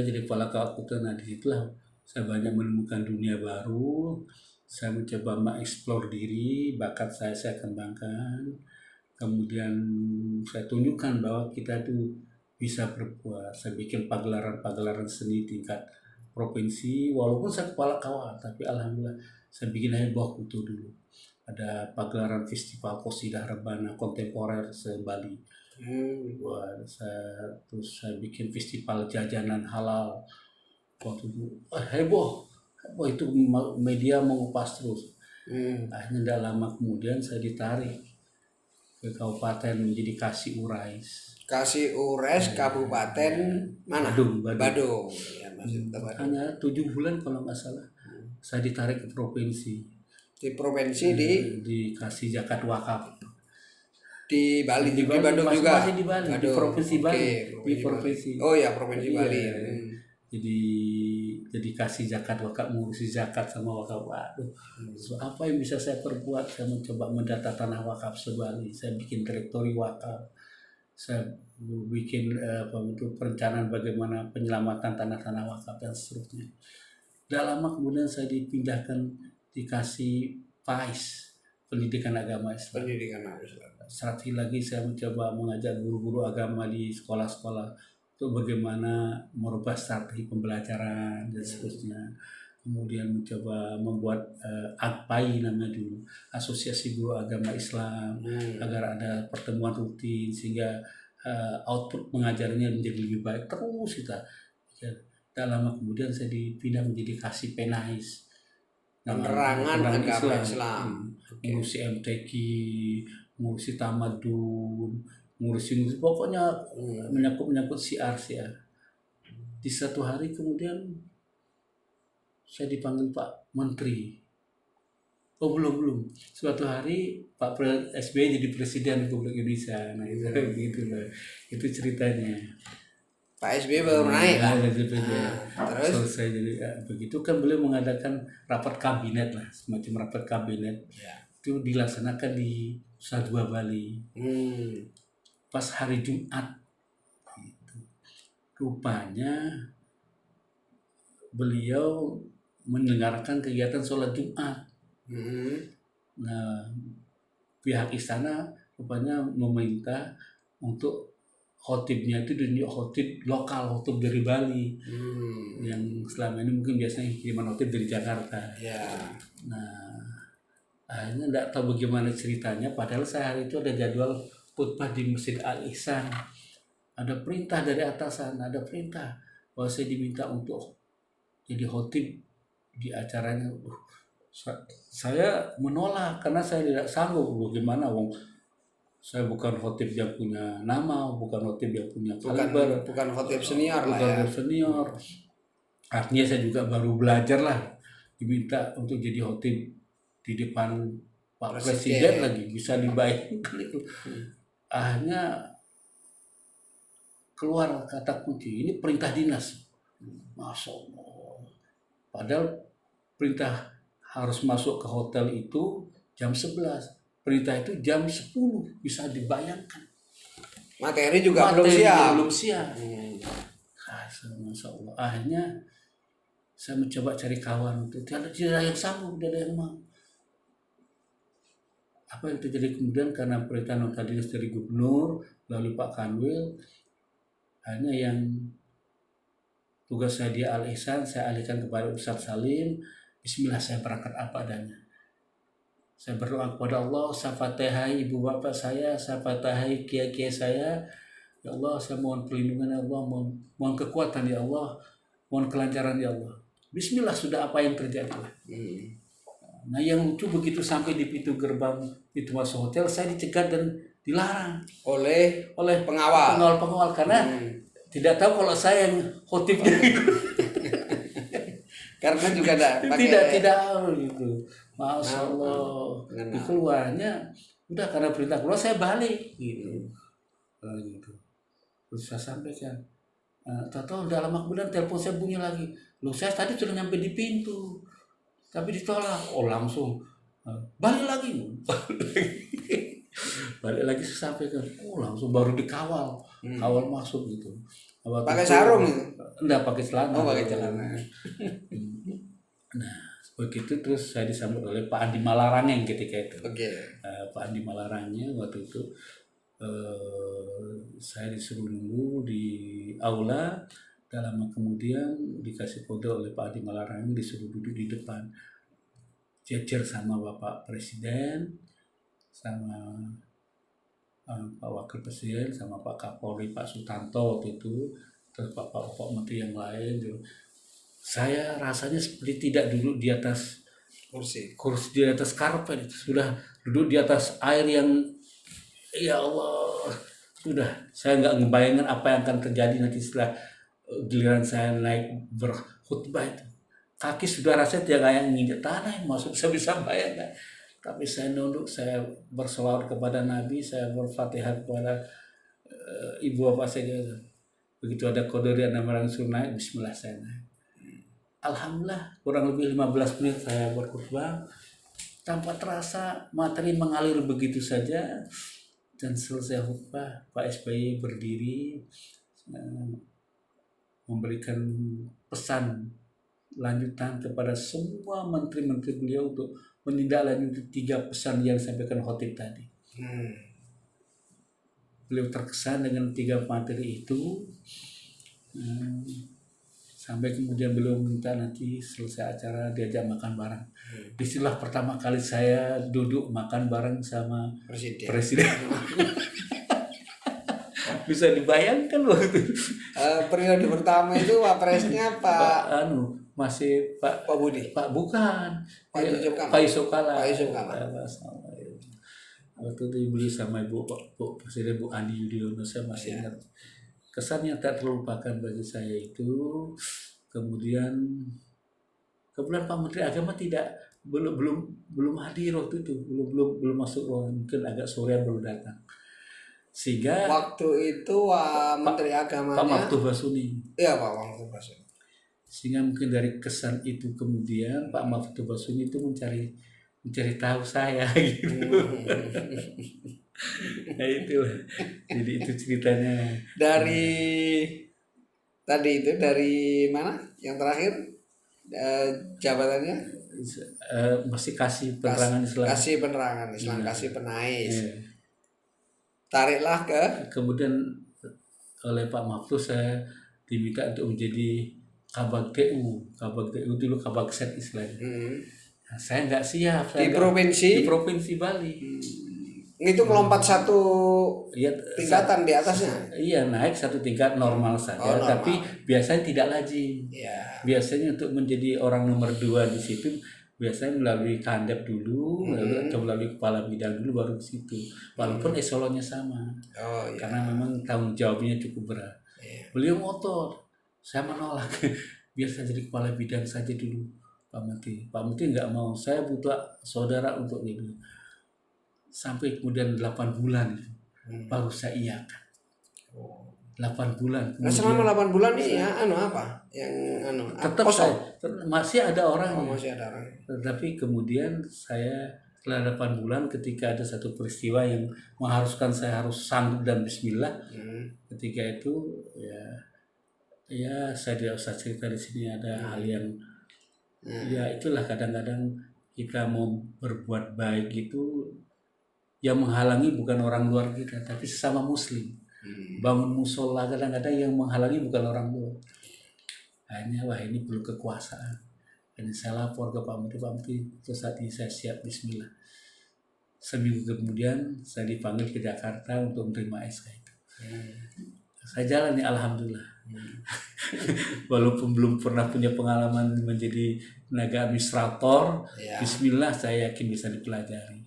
[SPEAKER 2] jadi kepala KUA Kute. Nah disitulah saya banyak menemukan dunia baru. Saya mencoba mengeksplor diri, bakat saya kembangkan. Kemudian saya tunjukkan bahwa kita itu bisa berbuat. Saya bikin pagelaran seni tingkat provinsi, walaupun saya kepala KUA, tapi alhamdulillah saya bikin heboh itu dulu. Ada pagelaran festival Qosidah Rebana kontemporer se-Bali. Terus saya bikin festival jajanan halal. Waktu itu heboh itu media mengupas terus. Akhirnya tidak lama kemudian saya ditarik ke kabupaten menjadi Kasih Urais. Kabupaten
[SPEAKER 1] mana? Badung. Ya,
[SPEAKER 2] hanya 7 bulan kalau nggak salah. Saya ditarik ke provinsi.
[SPEAKER 1] Di provinsi
[SPEAKER 2] di Kasih Zakat Wakaf.
[SPEAKER 1] Di Bali, di
[SPEAKER 2] Bali,
[SPEAKER 1] Bandung
[SPEAKER 2] masih,
[SPEAKER 1] juga.
[SPEAKER 2] masih di Bali, di
[SPEAKER 1] Bandung.
[SPEAKER 2] Provinsi
[SPEAKER 1] Oke,
[SPEAKER 2] Bali, di
[SPEAKER 1] Provinsi Bali.
[SPEAKER 2] Provinsi.
[SPEAKER 1] Oh ya, Provinsi
[SPEAKER 2] Iya.
[SPEAKER 1] Bali.
[SPEAKER 2] Jadi kasih zakat wakaf, ngurusi zakat sama wakaf. Waduh, so, apa yang bisa saya perbuat? Saya mencoba mendata tanah wakaf sebali. Saya bikin direktori wakaf. Saya bikin perencanaan bagaimana penyelamatan tanah-tanah wakaf dan seterusnya. Tidak lama kemudian saya dipindahkan, dikasih PAIS, pendidikan agama Islam.
[SPEAKER 1] Pendidikan Islam.
[SPEAKER 2] Strategi lagi saya mencoba mengajak guru-guru agama di sekolah-sekolah untuk bagaimana merubah strategi pembelajaran dan seterusnya. Kemudian mencoba membuat AGPAI namanya dulu, Asosiasi Guru Agama Islam, agar ada pertemuan rutin sehingga output mengajarnya menjadi lebih baik terus kita. Ya, tak lama kemudian saya dipindah menjadi kasih penais,
[SPEAKER 1] Penerangan agama Islam.
[SPEAKER 2] ngurusi MTQ, ngurusi tamadun, ngurusi pokoknya menyangkut siar. Di satu hari kemudian saya dipanggil Pak Menteri. Oh belum. Suatu hari Pak SBY jadi Presiden Republik Indonesia. Nah itu gitu loh. Itu ceritanya.
[SPEAKER 1] Pak SBY baru naik lah.
[SPEAKER 2] Terus selesai jadi begitu kan beliau mengadakan rapat kabinet lah, semacam rapat kabinet.
[SPEAKER 1] Ya.
[SPEAKER 2] Itu dilaksanakan di Nusa Dua Bali. Pas hari Jumat. Gitu. Rupanya beliau mendengarkan kegiatan sholat Jumat. Nah, pihak istana rupanya meminta untuk khotibnya itu dari khotib lokal, khotib dari Bali, yang selama ini mungkin biasanya kiriman khotib dari Jakarta.
[SPEAKER 1] Ya.
[SPEAKER 2] Nah, akhirnya tidak tahu bagaimana ceritanya. Padahal saya hari itu ada jadwal khutbah di Masjid Al Ihsan. Ada perintah dari atasan, ada perintah bahwa saya diminta untuk jadi khotib di acaranya. Saya menolak karena saya tidak sanggup. Bagaimana wong saya bukan khotib yang punya nama, bukan khotib yang punya kaliber,
[SPEAKER 1] bukan khotib senior lah ya.
[SPEAKER 2] Senior. Artinya saya juga baru belajar lah, diminta untuk jadi khotib di depan Pak Presiden lagi, bisa dibayangkan itu. Akhirnya keluar kata kunci, ini perintah dinas. Masya Allah. Padahal perintah harus masuk ke hotel itu jam 11. Perintah itu jam 10. Bisa dibayangkan.
[SPEAKER 1] Materi juga belum siap.
[SPEAKER 2] Masya Allah. Akhirnya saya mencoba cari kawan. Tidak ada yang sanggup, tidak ada yang mau. Apa yang terjadi kemudian karena perintah nota dinas dari gubernur lalu Pak Kanwil, akhirnya yang tugas saya di Al Ihsan saya alihkan kepada Ustadz Salim. Bismillah, saya berangkat apa adanya. Saya berdoa kepada Allah, saya fatihai ibu bapak saya fatihai kiai-kiai saya. Ya Allah, saya mohon perlindungan ya Allah, mohon kekuatan ya Allah, mohon kelancaran ya Allah. Bismillah, sudah apa yang terjadi. Nah yang lucu begitu sampai di pintu gerbang pintu masuk hotel, saya dicegat dan dilarang
[SPEAKER 1] oleh pengawal
[SPEAKER 2] karena tidak tahu kalau saya yang khotibnya.
[SPEAKER 1] Karena juga
[SPEAKER 2] tidak gitu. Masya Allah. Di keluarnya udah karena perintah keluar saya balik gitu. Gitu. Terus saya sampaikan. Tahu udah lama kemudian telepon saya bunyi lagi. Loh saya tadi sudah nyampe di pintu. Tapi ditolak. Oh langsung. Balik lagi. Balik lagi saya sampaikan. Oh langsung baru dikawal. Kawal masuk gitu.
[SPEAKER 1] Pakai sarung itu?
[SPEAKER 2] Enggak, pakai celana.
[SPEAKER 1] Oh, pakai celana.
[SPEAKER 2] Nah, begitu terus saya disambut oleh Pak Andi Malarangeng ketika itu. Pak Andi Malarangeng waktu itu saya disuruh nunggu di aula. Dalam kemudian dikasih kode oleh Pak Andi Malarangeng disuruh duduk di depan. Jejer sama Bapak Presiden, sama Pak Wakil Presiden, sama Pak Kapolri Pak Sutanto waktu itu, terus Pak Menteri yang lain. Saya rasanya seperti tidak duduk di atas kursi di atas karpet, sudah duduk di atas air yang ya Allah, sudah saya nggak ngebayangin apa yang akan terjadi nanti setelah giliran saya naik berkhutbah itu. Kaki sudah rasanya tidak kayak nginjek tanah, maksud saya bisa bayangkan. Tapi saya nunduk, saya berselawat kepada Nabi, saya berfatihah kepada ibu bapak saya. Begitu ada kode dari nama Rasul naik, Bismillah saya naik. Alhamdulillah kurang lebih 15 menit saya berkhutbah, tanpa terasa materi mengalir begitu saja. Dan selesai khutbah, Pak SBY berdiri memberikan pesan lanjutan kepada semua menteri-menteri beliau untuk menindaklanjuti 3 pesan yang disampaikan khotib tadi. Beliau terkesan dengan 3 materi itu, sampai kemudian beliau minta nanti selesai acara diajak makan bareng. Disinilah pertama kali saya duduk makan bareng sama presiden. Bisa dibayangkan waktu
[SPEAKER 1] periode pertama itu wapresnya Pak
[SPEAKER 2] masih Pak
[SPEAKER 1] Budi.
[SPEAKER 2] Pak bukan
[SPEAKER 1] Pak
[SPEAKER 2] Yusuf Kala. Waktu itu dibeli sama Bu Presiden Bu Ani Yudhoyono, saya masih ingat. Kesan yang tak terlupakan bagi saya itu, kemudian Pak Menteri Agama belum hadir waktu itu, belum masuk ruangan, mungkin agak sore baru datang. Sehingga
[SPEAKER 1] waktu itu Menteri Agamanya
[SPEAKER 2] Pak Maftun Basuni.
[SPEAKER 1] Iya, Pak Maftun Basuni.
[SPEAKER 2] Sehingga mungkin dari kesan itu kemudian Pak Maftun Basuni itu mencari tahu saya gitu. Nah itu, jadi itu ceritanya.
[SPEAKER 1] Dari mana? Yang terakhir jabatannya?
[SPEAKER 2] Masih kasih penerangan Islam.
[SPEAKER 1] Kasih penerangan Islam, kasih penais. Tariklah
[SPEAKER 2] kemudian oleh Pak Maftun saya diminta untuk menjadi Kabag TU dulu Kabagset istilahnya. Nah, saya nggak siap.
[SPEAKER 1] Di provinsi
[SPEAKER 2] Bali.
[SPEAKER 1] Itu melompat satu tingkatan di atasnya.
[SPEAKER 2] Iya, naik satu tingkat normal saja, tapi biasanya tidak lazim. Biasanya untuk menjadi orang nomor 2 di situ biasanya melalui kandep dulu, atau melalui kepala bidang dulu, baru ke situ. Walaupun eselonnya sama, karena memang tanggung jawabnya cukup berat. Beliau ngotot, saya menolak. Biar saya jadi kepala bidang saja dulu, Pak Menteri nggak mau, saya butuh saudara untuk itu. Sampai kemudian 8 bulan baru saya iyakan. 8 bulan.
[SPEAKER 1] Nah, selama 8 bulan ini apa? Yang
[SPEAKER 2] tetap masih ada orang.
[SPEAKER 1] Masih ada orang.
[SPEAKER 2] Tapi kemudian saya setelah 8 bulan, ketika ada satu peristiwa yang mengharuskan saya harus sanggup dan bismillah. Ketika itu ya saya tidak usah cerita di sini, ada hal yang ya itulah, kadang-kadang kita mau berbuat baik itu yang menghalangi bukan orang luar kita, tapi sesama muslim. Bangun musola kadang-kadang yang menghalangi bukan orang luar. Akhirnya ini perlu kekuasaan. Ini saya lapor ke Pak Menteri, terus saat ini saya siap bismillah. Seminggu kemudian saya dipanggil ke Jakarta untuk menerima SK itu. Saya jalani alhamdulillah. Walaupun belum pernah punya pengalaman menjadi tenaga administrator, bismillah saya yakin bisa dipelajari.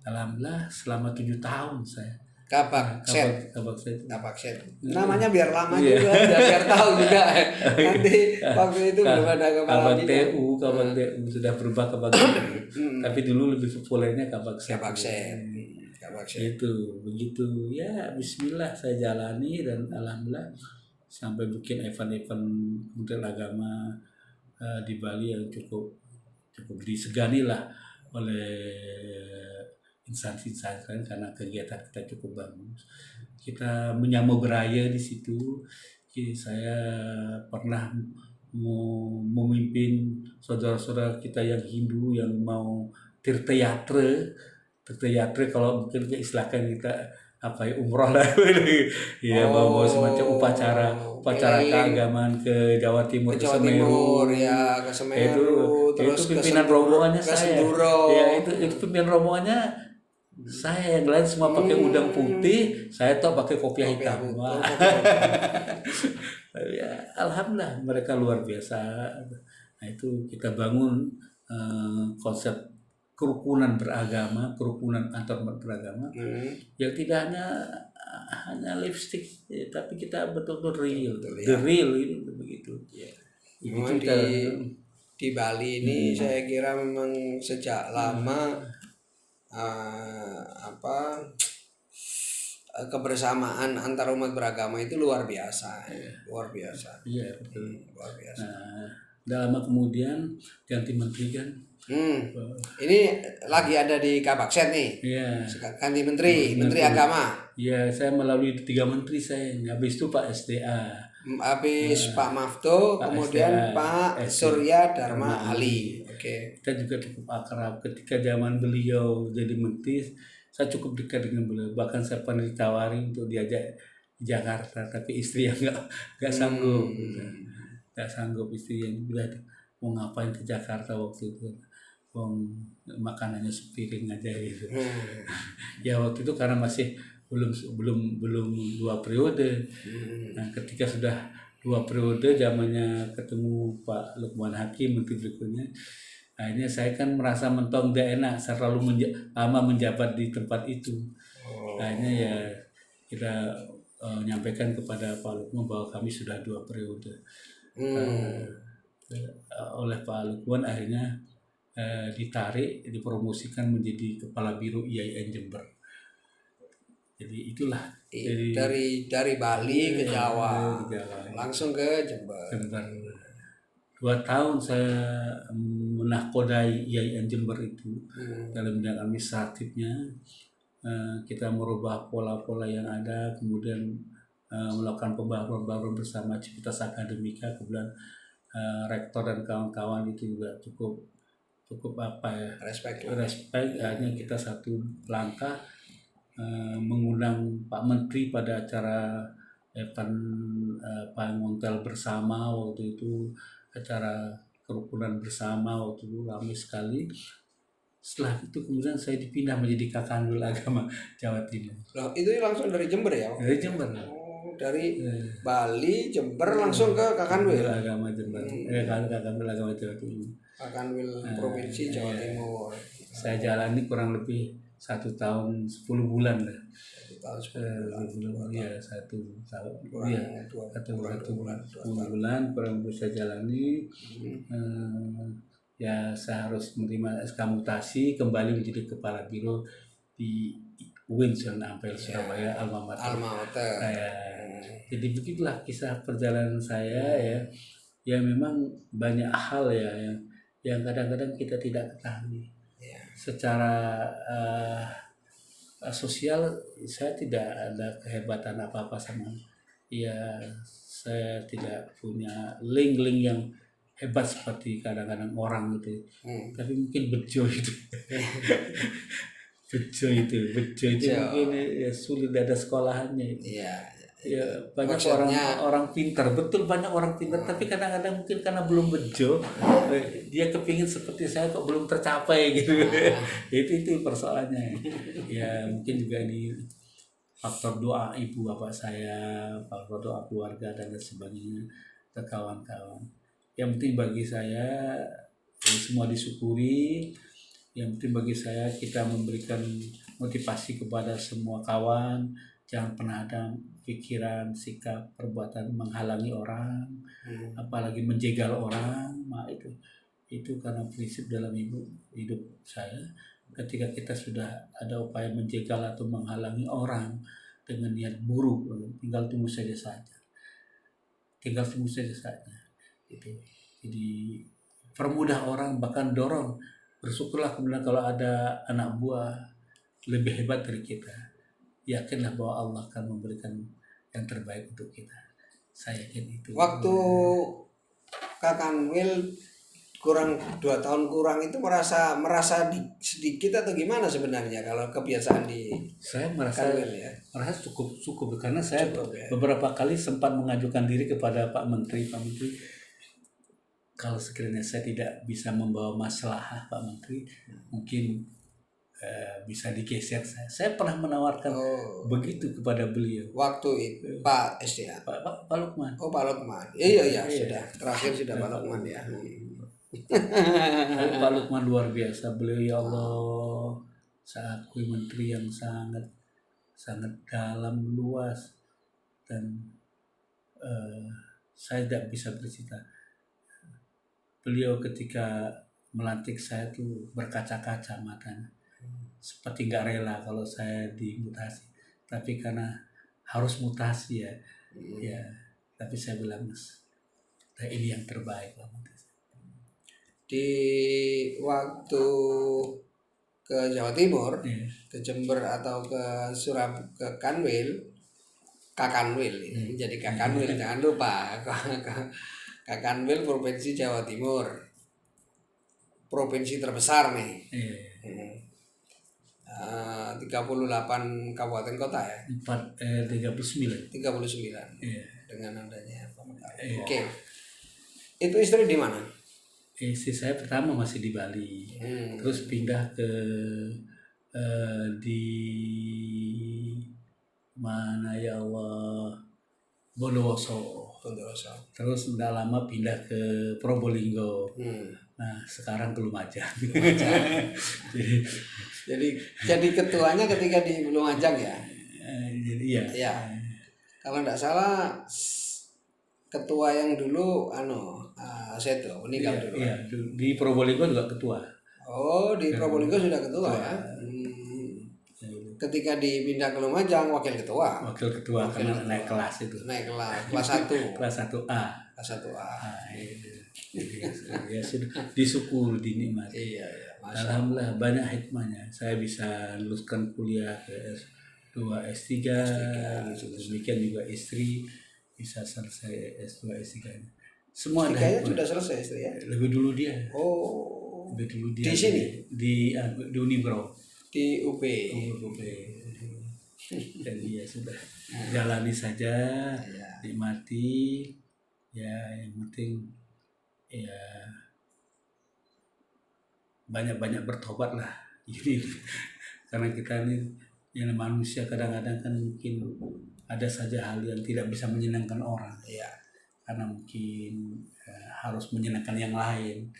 [SPEAKER 2] Alhamdulillah selama 7 tahun saya.
[SPEAKER 1] Kabagset. Namanya biar lama juga, biar tahu juga. Nanti waktu itu belum ada
[SPEAKER 2] Kabag TU sudah berubah Kabag tapi dulu lebih populernya Kabagset. Itu begitu ya, bismillah saya jalani, dan alhamdulillah sampai bikin event-event Kementerian Agama di Bali yang cukup disegani lah oleh instansi-instansi karena kegiatan kita cukup bagus. Kita menyambut beraya di situ. Saya pernah memimpin saudara-saudara kita yang Hindu yang mau tirtayatra kalau mungkin keistilahkan kita umroh lah. Ya, bawa semacam upacara keagamaan ke Jawa Timur, ke Semeru.
[SPEAKER 1] Ke Semeru,
[SPEAKER 2] terus itu pimpinan rombongannya saya. Ya, itu pimpinan rombongannya saya, yang lain semua pakai udang putih, saya toh pakai kopiah hitam. Ya, alhamdulillah mereka luar biasa. Nah, itu kita bangun konsep kerukunan beragama, kerukunan antar beragama, yang tidak hanya lipstick, tapi kita betul-betul real, the real itu begitu.
[SPEAKER 1] Itu di Bali ini saya kira memang sejak lama apa kebersamaan antar umat beragama itu luar biasa, luar biasa,
[SPEAKER 2] Iya betul.
[SPEAKER 1] luar biasa.
[SPEAKER 2] Nah, udah lama kemudian ganti menteri kan.
[SPEAKER 1] Ini lagi ada di Kabakset nih,
[SPEAKER 2] Iya.
[SPEAKER 1] ganti menteri agama.
[SPEAKER 2] Iya, saya melalui 3 menteri saya. Habis itu Pak SDA.
[SPEAKER 1] Habis Pak Mafto, kemudian
[SPEAKER 2] SDA,
[SPEAKER 1] Pak Surya Dharma Ali. Oke.
[SPEAKER 2] Kita juga cukup akrab. Ketika zaman beliau jadi menteri, saya cukup dekat dengan beliau. Bahkan saya pernah ditawari untuk diajak di Jakarta, tapi istri yang nggak sanggup. Nggak sanggup istri yang bilang mau ngapain ke Jakarta waktu itu. Makanannya sepiring aja gitu. Ya waktu itu karena masih belum 2 periode. Nah, ketika sudah 2 periode zamannya ketemu Pak Lukman Hakim menteri berikutnya, akhirnya saya kan merasa mentong tidak enak, saya terlalu lama menjabat di tempat itu. Akhirnya ya kita nyampaikan kepada Pak Lukman bahwa kami sudah 2 periode. Oleh Pak Lukman akhirnya ditarik, dipromosikan menjadi Kepala Biro IAIN Jember. Jadi itulah
[SPEAKER 1] dari Bali ke Jawa, langsung ke Jember.
[SPEAKER 2] 2 tahun saya menahkodai IAIN Jember itu dalam bidang administratifnya. Kita merubah pola-pola yang ada, kemudian melakukan pembaharuan bersama Civitas Akademika. Kemudian rektor dan kawan-kawan itu juga cukup respect. Hanya kita satu langkah mengundang Pak Menteri pada acara Ngontel bersama waktu itu, acara kerukunan bersama waktu itu ramai sekali. Setelah itu kemudian saya dipindah menjadi Kakanwil Agama Jawa Timur.
[SPEAKER 1] Loh, itu langsung dari Jember ya?
[SPEAKER 2] Dari Jember.
[SPEAKER 1] Dari Bali, Jember langsung ke Kakanwil
[SPEAKER 2] Agama Jember. Kakanwil Agama Jawa Timur.
[SPEAKER 1] Kakanwil Provinsi Jawa Timur.
[SPEAKER 2] Saya jalani kurang lebih 1 tahun 10 bulan lah.
[SPEAKER 1] 1 tahun 10 bulan.
[SPEAKER 2] Iya, 1 tahun.
[SPEAKER 1] Iya,
[SPEAKER 2] 10 bulan kurang lebih saya jalani. Ya saya harus menerima SK mutasi kembali menjadi Kepala Biro di UIN Sunan Ampel Surabaya, alma mater. Jadi begitulah kisah perjalanan saya ya. Ya memang banyak hal ya yang kadang-kadang kita tidak ketahui. Secara sosial saya tidak ada kehebatan apa-apa sama. Ya saya tidak punya link-link yang hebat seperti kadang-kadang orang gitu. Tapi mungkin bejo itu. bejo itu mungkin ya sulit ada sekolahannya itu. Ya banyak orang pintar, betul banyak orang pintar, tapi kadang-kadang mungkin karena belum bejo, dia kepingin seperti saya kok belum tercapai gitu. Itu persoalannya. Ya mungkin juga ini faktor doa ibu bapak saya, faktor doa keluarga dan sebagainya, ke kawan-kawan. Yang penting bagi saya semua disyukuri. Yang penting bagi saya kita memberikan motivasi kepada semua kawan, jangan pernah ada pikiran, sikap, perbuatan menghalangi orang, apalagi menjegal orang. Nah, itu karena prinsip dalam hidup saya. Ketika kita sudah ada upaya menjegal atau menghalangi orang dengan niat buruk, tinggal tunggu saja. Gitu. Jadi permudah orang, bahkan dorong. Bersyukurlah kemudian kalau ada anak buah lebih hebat dari kita. Yakinlah bahwa Allah akan memberikan yang terbaik untuk kita. Saya yakin itu.
[SPEAKER 1] Waktu Kakanwil kurang 2 tahun kurang itu merasa sedikit atau gimana sebenarnya kalau kebiasaan di
[SPEAKER 2] saya merasa cukup karena saya beberapa kali sempat mengajukan diri kepada Pak Menteri kalau sekiranya saya tidak bisa membawa masalah Pak Menteri mungkin bisa digeser saya pernah menawarkan begitu kepada beliau
[SPEAKER 1] waktu itu Pak SDA
[SPEAKER 2] Pak Lukman.
[SPEAKER 1] Pak Lukman iya sudah terakhir sudah Pak Lukman ya.
[SPEAKER 2] Pak Lukman luar biasa beliau, ya Allah, saya akui menteri yang sangat dalam, luas, dan saya tidak bisa bercerita. beliau ketika melantik saya tuh berkaca-kaca matanya, seperti nggak rela kalau saya dimutasi, tapi karena harus mutasi ya, ya. Tapi saya bilang, Mas, ini yang terbaik lah.
[SPEAKER 1] Di waktu ke Jawa Timur,
[SPEAKER 2] Iya.
[SPEAKER 1] ke Jember atau ke Kanwil, Kakanwil, jadi Kakanwil jangan lupa. Kakanwil Provinsi Jawa Timur, provinsi terbesar nih.
[SPEAKER 2] Iya.
[SPEAKER 1] 38 kabupaten kota ya.
[SPEAKER 2] 39.
[SPEAKER 1] 39.
[SPEAKER 2] Iya.
[SPEAKER 1] Dengan adanya pemekaran.
[SPEAKER 2] Iya.
[SPEAKER 1] Oke. Itu istri di mana?
[SPEAKER 2] Istri saya pertama masih di Bali, terus pindah ke di mana ya Allah, Bondowoso. Terus udah lama pindah ke Probolinggo. Nah sekarang ke Lumajang.
[SPEAKER 1] jadi ketuanya ketika di Lumajang ya.
[SPEAKER 2] Jadi ya.
[SPEAKER 1] Ya. Kalau nggak salah ketua yang dulu Seto meninggal dulu.
[SPEAKER 2] Iya, di Probolinggo juga ketua.
[SPEAKER 1] Oh, di Probolinggo sudah ketua ya. Ketika dipindah ke Lumajang wakil ketua.
[SPEAKER 2] Karena naik kelas itu.
[SPEAKER 1] Naik kelas 1.
[SPEAKER 2] Kelas 1A.
[SPEAKER 1] Kelas 1A.
[SPEAKER 2] Ya sudah disyukur dinikmati.
[SPEAKER 1] Iya.
[SPEAKER 2] Alhamdulillah banyak hikmahnya. Saya bisa luluskan kuliah ke S2 S3 gitu. Demikian juga istri bisa selesai S2 S3. Semua ada
[SPEAKER 1] hikmahnya sudah selesai istri ya.
[SPEAKER 2] Lebih dulu dia.
[SPEAKER 1] Oh.
[SPEAKER 2] Lebih dulu dia.
[SPEAKER 1] Di sini
[SPEAKER 2] di Unibro.
[SPEAKER 1] Di UB.
[SPEAKER 2] Jadi ya sudah jalani saja, nikmati ya, yang penting ya banyak bertobat lah. Jadi karena kita ini yang manusia kadang-kadang kan mungkin ada saja hal yang tidak bisa menyenangkan orang, karena mungkin harus menyenangkan yang lain.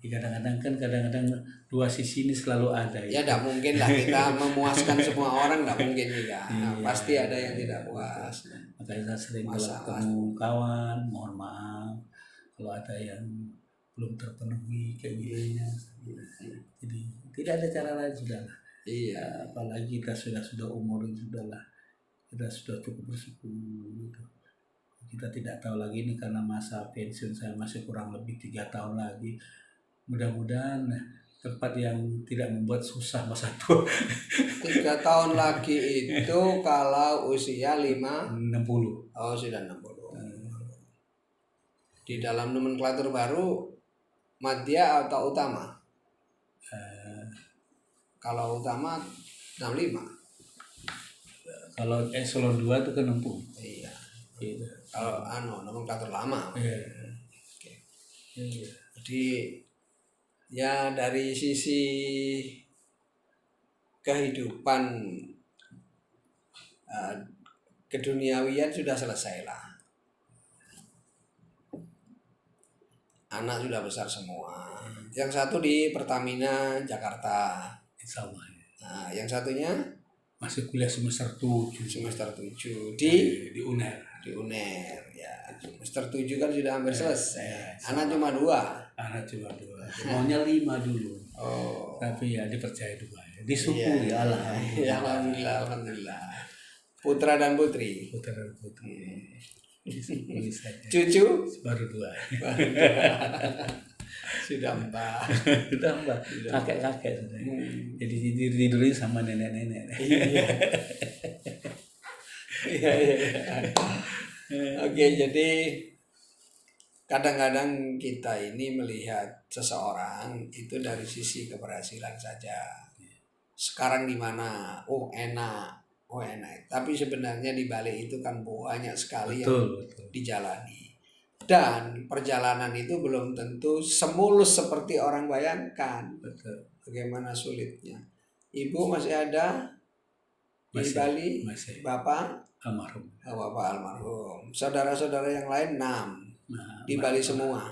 [SPEAKER 2] Kadang-kadang dua sisi ini selalu ada.
[SPEAKER 1] Ya tidak mungkin lah kita memuaskan semua orang, tidak mungkin juga. Pasti ada yang tidak puas.
[SPEAKER 2] Makanya saya sering kalau ketemu kawan, mohon maaf kalau ada yang belum terpenuhi keinginannya. Jadi tidak ada cara lain, sudahlah. Iya. Apalagi kita sudah umur sudahlah, kita sudah cukup bersyukur gitu. Kita tidak tahu lagi ini karena masa pensiun saya masih kurang lebih 3 tahun lagi. Mudah-mudahan tempat yang tidak membuat susah masa tua.
[SPEAKER 1] 3 tahun lagi itu kalau usia 60. Oh sudah 60. Di dalam nomenklatur baru madya atau utama? Kalau utama 65.
[SPEAKER 2] Kalau eselon 2 itu ke 60.
[SPEAKER 1] Iya. Gitu. Kalau nomenklatur lama. Iya. Jadi ya dari sisi kehidupan keduniawian sudah selesai lah. Anak sudah besar semua. Yang satu di Pertamina Jakarta.
[SPEAKER 2] Sama.
[SPEAKER 1] Nah, yang satunya
[SPEAKER 2] masih kuliah semester 7.
[SPEAKER 1] Semester 7
[SPEAKER 2] di UNER.
[SPEAKER 1] Di UNER ya. Semester 7 kan sudah hampir selesai. Anak cuma 2. Maunya 5 dulu. Oh. Tapi ya dipercaya 2 ya. Disyukuri ya Allah. Ya, alhamdulillah. Putra dan putri. Cucu
[SPEAKER 2] baru 2.
[SPEAKER 1] Sudah 4.
[SPEAKER 2] Kakek-kakek sudah. Jadi tidurnya sama nenek-nenek.
[SPEAKER 1] Iya. Oke, jadi kadang-kadang kita ini melihat seseorang itu dari sisi keberhasilan saja. Sekarang di mana? Oh enak. Tapi sebenarnya di balik itu kan banyak sekali yang dijalani. Dan perjalanan itu belum tentu semulus seperti orang bayangkan. Bagaimana sulitnya. Ibu masih ada di Bali?
[SPEAKER 2] Masih.
[SPEAKER 1] Bapak?
[SPEAKER 2] Almarhum.
[SPEAKER 1] Bapak almarhum. Saudara-saudara yang lain 6. Di Bali semua.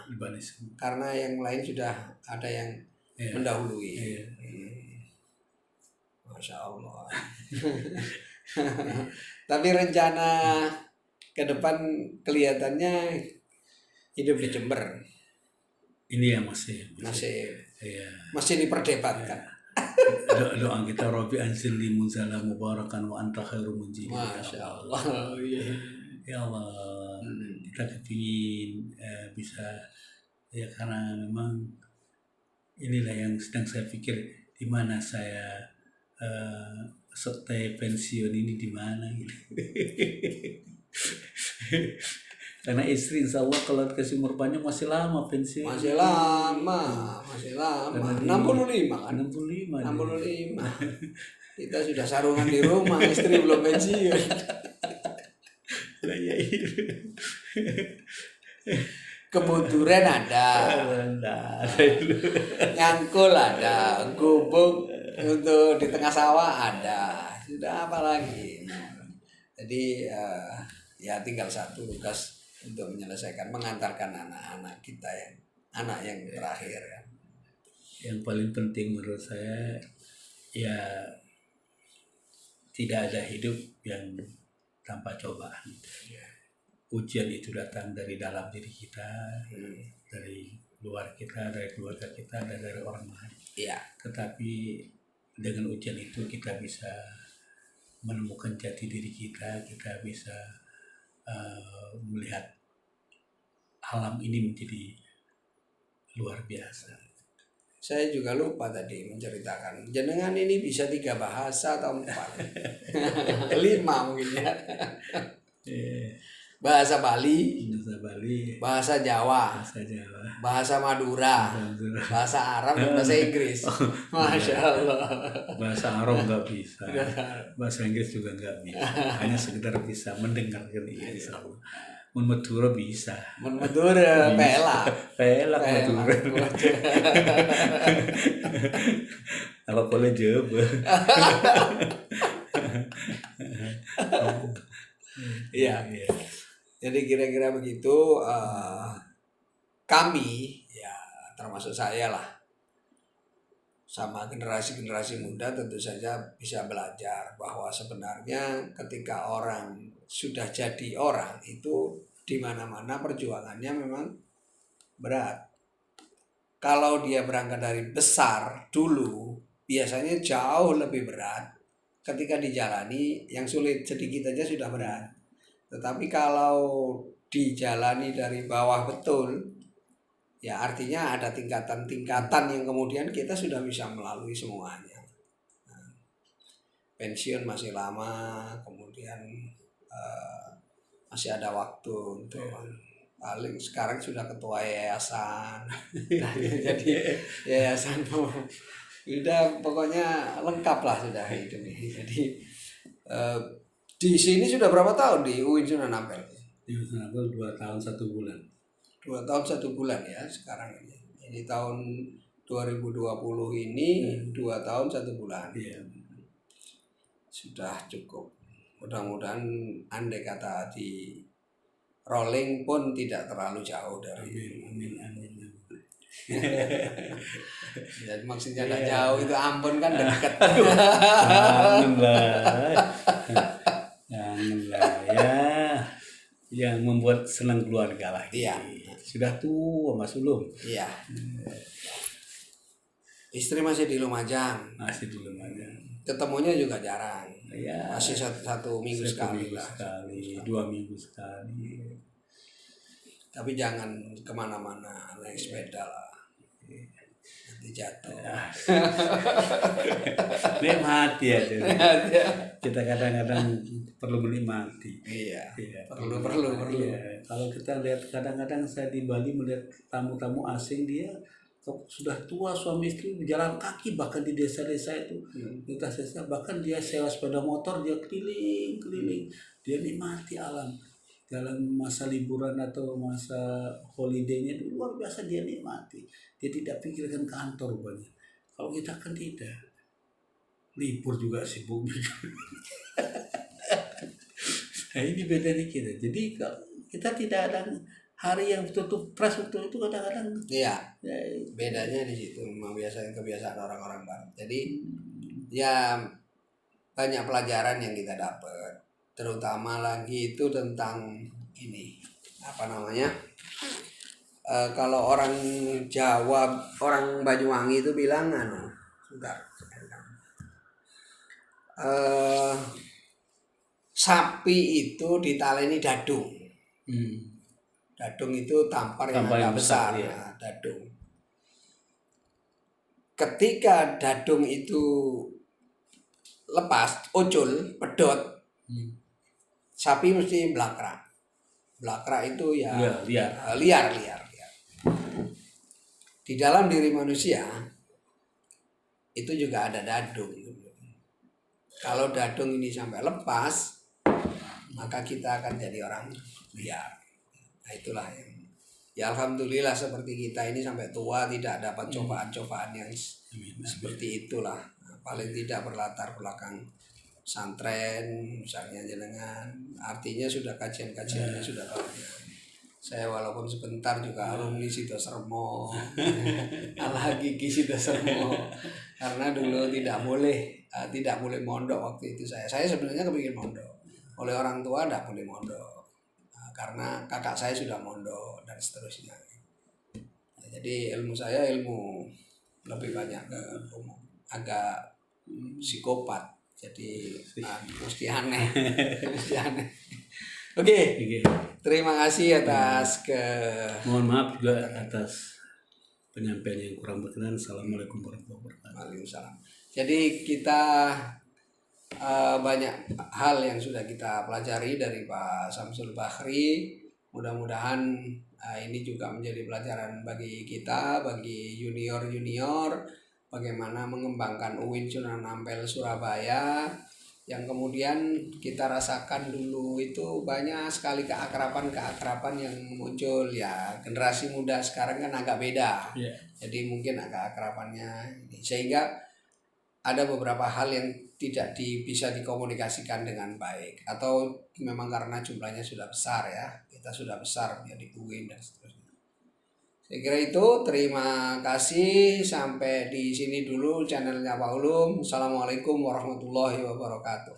[SPEAKER 1] Karena yang lain sudah ada yang mendahului. Masya Allah. Tapi rencana ke depan kelihatannya hidup di Jember.
[SPEAKER 2] ini yang masih ya,
[SPEAKER 1] masih diperdebatkan.
[SPEAKER 2] doa kita Rabbi anzilni munzala mubarakan wa anta khairu munzilin.
[SPEAKER 1] Masya Allah.
[SPEAKER 2] Ya Allah, kita kepingin bisa ya, karena memang inilah yang sedang saya pikir, di mana saya setelah pensiun ini di mana gitu. Karena istri insya Allah kalau dikasih umur panjang masih lama pensiun.
[SPEAKER 1] Masih lama. 65 kan?
[SPEAKER 2] 65.
[SPEAKER 1] Kita sudah sarungan di rumah, istri belum pensiun. Kebuturan ada, nyangkul ada, gubuk untuk di tengah sawah ada, sudah apa lagi. Jadi ya tinggal satu tugas untuk menyelesaikan, mengantarkan anak-anak kita anak yang terakhir ya.
[SPEAKER 2] Yang paling penting menurut saya ya, tidak ada hidup yang tanpa cobaan. Ujian itu datang dari dalam diri kita, dari luar kita, dari keluarga kita, dan dari orang lain.
[SPEAKER 1] Iya.
[SPEAKER 2] Tetapi dengan ujian itu kita bisa menemukan jati diri kita bisa melihat alam ini menjadi luar biasa.
[SPEAKER 1] Saya juga lupa tadi menceritakan, jenengan ini bisa 3 bahasa atau 4? 5 mungkin ya. Bahasa Bali, bahasa Jawa, bahasa Madura, bahasa Arab, dan bahasa Inggris. Masya Allah.
[SPEAKER 2] Bahasa Arab nggak bisa, bahasa Inggris juga nggak bisa, hanya sekedar bisa mendengarkan ini. Madura bisa.
[SPEAKER 1] Madura, pelak
[SPEAKER 2] Madura. Apa boleh jawab?
[SPEAKER 1] Iya. Jadi kira-kira begitu. Kami ya, termasuk saya lah, sama generasi muda tentu saja bisa belajar bahwa sebenarnya ketika orang sudah jadi orang itu di mana-mana perjuangannya memang berat. Kalau dia berangkat dari besar dulu biasanya jauh lebih berat. Ketika dijalani yang sulit sedikit aja sudah berat. Tetapi kalau dijalani dari bawah betul, ya artinya ada tingkatan-tingkatan yang kemudian kita sudah bisa melalui semuanya. Pensiun masih lama, kemudian masih ada waktu untuk, paling sekarang sudah ketua yayasan. Nah, jadi yayasan udah pokoknya lengkap lah sudah hidup ini. Jadi di sini sudah berapa tahun di UIN Sunan Ampel?
[SPEAKER 2] Di Sunan Ampel 2 tahun 1 bulan.
[SPEAKER 1] 2 tahun 1 bulan ya sekarang ini. Ini tahun 2020 ini 2 tahun 1 bulan.
[SPEAKER 2] Iya.
[SPEAKER 1] Sudah cukup. Mudah-mudahan andai kata di rolling pun tidak terlalu jauh dari.
[SPEAKER 2] Amin.
[SPEAKER 1] Jadi maksudnya tidak jauh itu Ambon kan dekat.
[SPEAKER 2] Janganlah ya. Yang membuat senang keluarga lah.
[SPEAKER 1] Iya.
[SPEAKER 2] Sudah tua Mas Ulum.
[SPEAKER 1] Iya. Istri masih di Lumajang. Ketemunya juga jarang.
[SPEAKER 2] Ya,
[SPEAKER 1] masih satu minggu sekali lah.
[SPEAKER 2] 2 minggu sekali.
[SPEAKER 1] Tapi jangan kemana-mana, naik sepeda lah. Nanti jatuh.
[SPEAKER 2] Nikmati aja. Kita kadang-kadang perlu menikmati.
[SPEAKER 1] Iya. Perlu.
[SPEAKER 2] Iya. Kalau kita lihat kadang-kadang saya di Bali melihat tamu-tamu asing, dia sudah tua suami istri berjalan kaki bahkan di desa-desa itu, lintas desa, bahkan dia sewa sepeda motor, dia keliling, dia nikmati alam dalam masa liburan atau masa holiday-nya itu luar biasa dia nikmati. Dia tidak pikirkan kantor banyak. Kalau kita kan tidak, libur juga sibuk. Nah ini bedanya kita. Jadi kita tidak ada hari yang tutup fresh waktu itu kadang-kadang.
[SPEAKER 1] Iya. Bedanya di situ memang kebiasaan orang-orang barat. Jadi ya banyak pelajaran yang kita dapat, terutama lagi itu tentang ini kalau orang Jawa, orang Banyuwangi itu bilang sebentar. Eh, sapi itu ditaleni dadung. Dadung itu tampar yang
[SPEAKER 2] Tampar yang
[SPEAKER 1] agak besar,
[SPEAKER 2] besar, ya.
[SPEAKER 1] Nah, dadung. Ketika dadung itu lepas, ucul, pedot, sapi mesti blakrak. Blakrak itu ya liar. Di dalam diri manusia itu juga ada dadung. Kalau dadung ini sampai lepas, maka kita akan jadi orang liar. Nah itulah yang ya alhamdulillah seperti kita ini sampai tua tidak dapat cobaan-cobaan yang seperti itulah. Nah, paling tidak berlatar belakang santren misalnya jenengan, artinya sudah kajian-kajiannya sudah banyak. Saya walaupun sebentar juga alumni Sidosermo, Al-Hakiki Sidosermo, karena dulu tidak boleh mondok waktu itu saya sebenarnya kepingin mondok, oleh orang tua tidak boleh mondok, karena kakak saya sudah mondok dan seterusnya. Jadi ilmu saya ilmu lebih banyak ke agak psikopat, jadi mesti aneh. Oke. Terima kasih atas
[SPEAKER 2] Mohon maaf juga atas penyampaian yang kurang berkenan. Assalamualaikum warahmatullahi wabarakatuh.
[SPEAKER 1] Waalaikumsalam. Jadi kita banyak hal yang sudah kita pelajari dari Pak Samsul Bahri. Mudah-mudahan ini juga menjadi pelajaran bagi kita, bagi junior-junior, bagaimana mengembangkan UIN Sunan Ampel Surabaya, yang kemudian kita rasakan dulu itu banyak sekali keakraban yang muncul ya. Generasi muda sekarang kan agak beda, jadi mungkin agak akrabannya ini, sehingga ada beberapa hal yang tidak bisa dikomunikasikan dengan baik, atau memang karena jumlahnya sudah besar ya, kita sudah besar menjadi UIN dan seterusnya. Saya kira itu, terima kasih, sampai di sini dulu channelnya Pak Ulum. Assalamualaikum warahmatullahi wabarakatuh.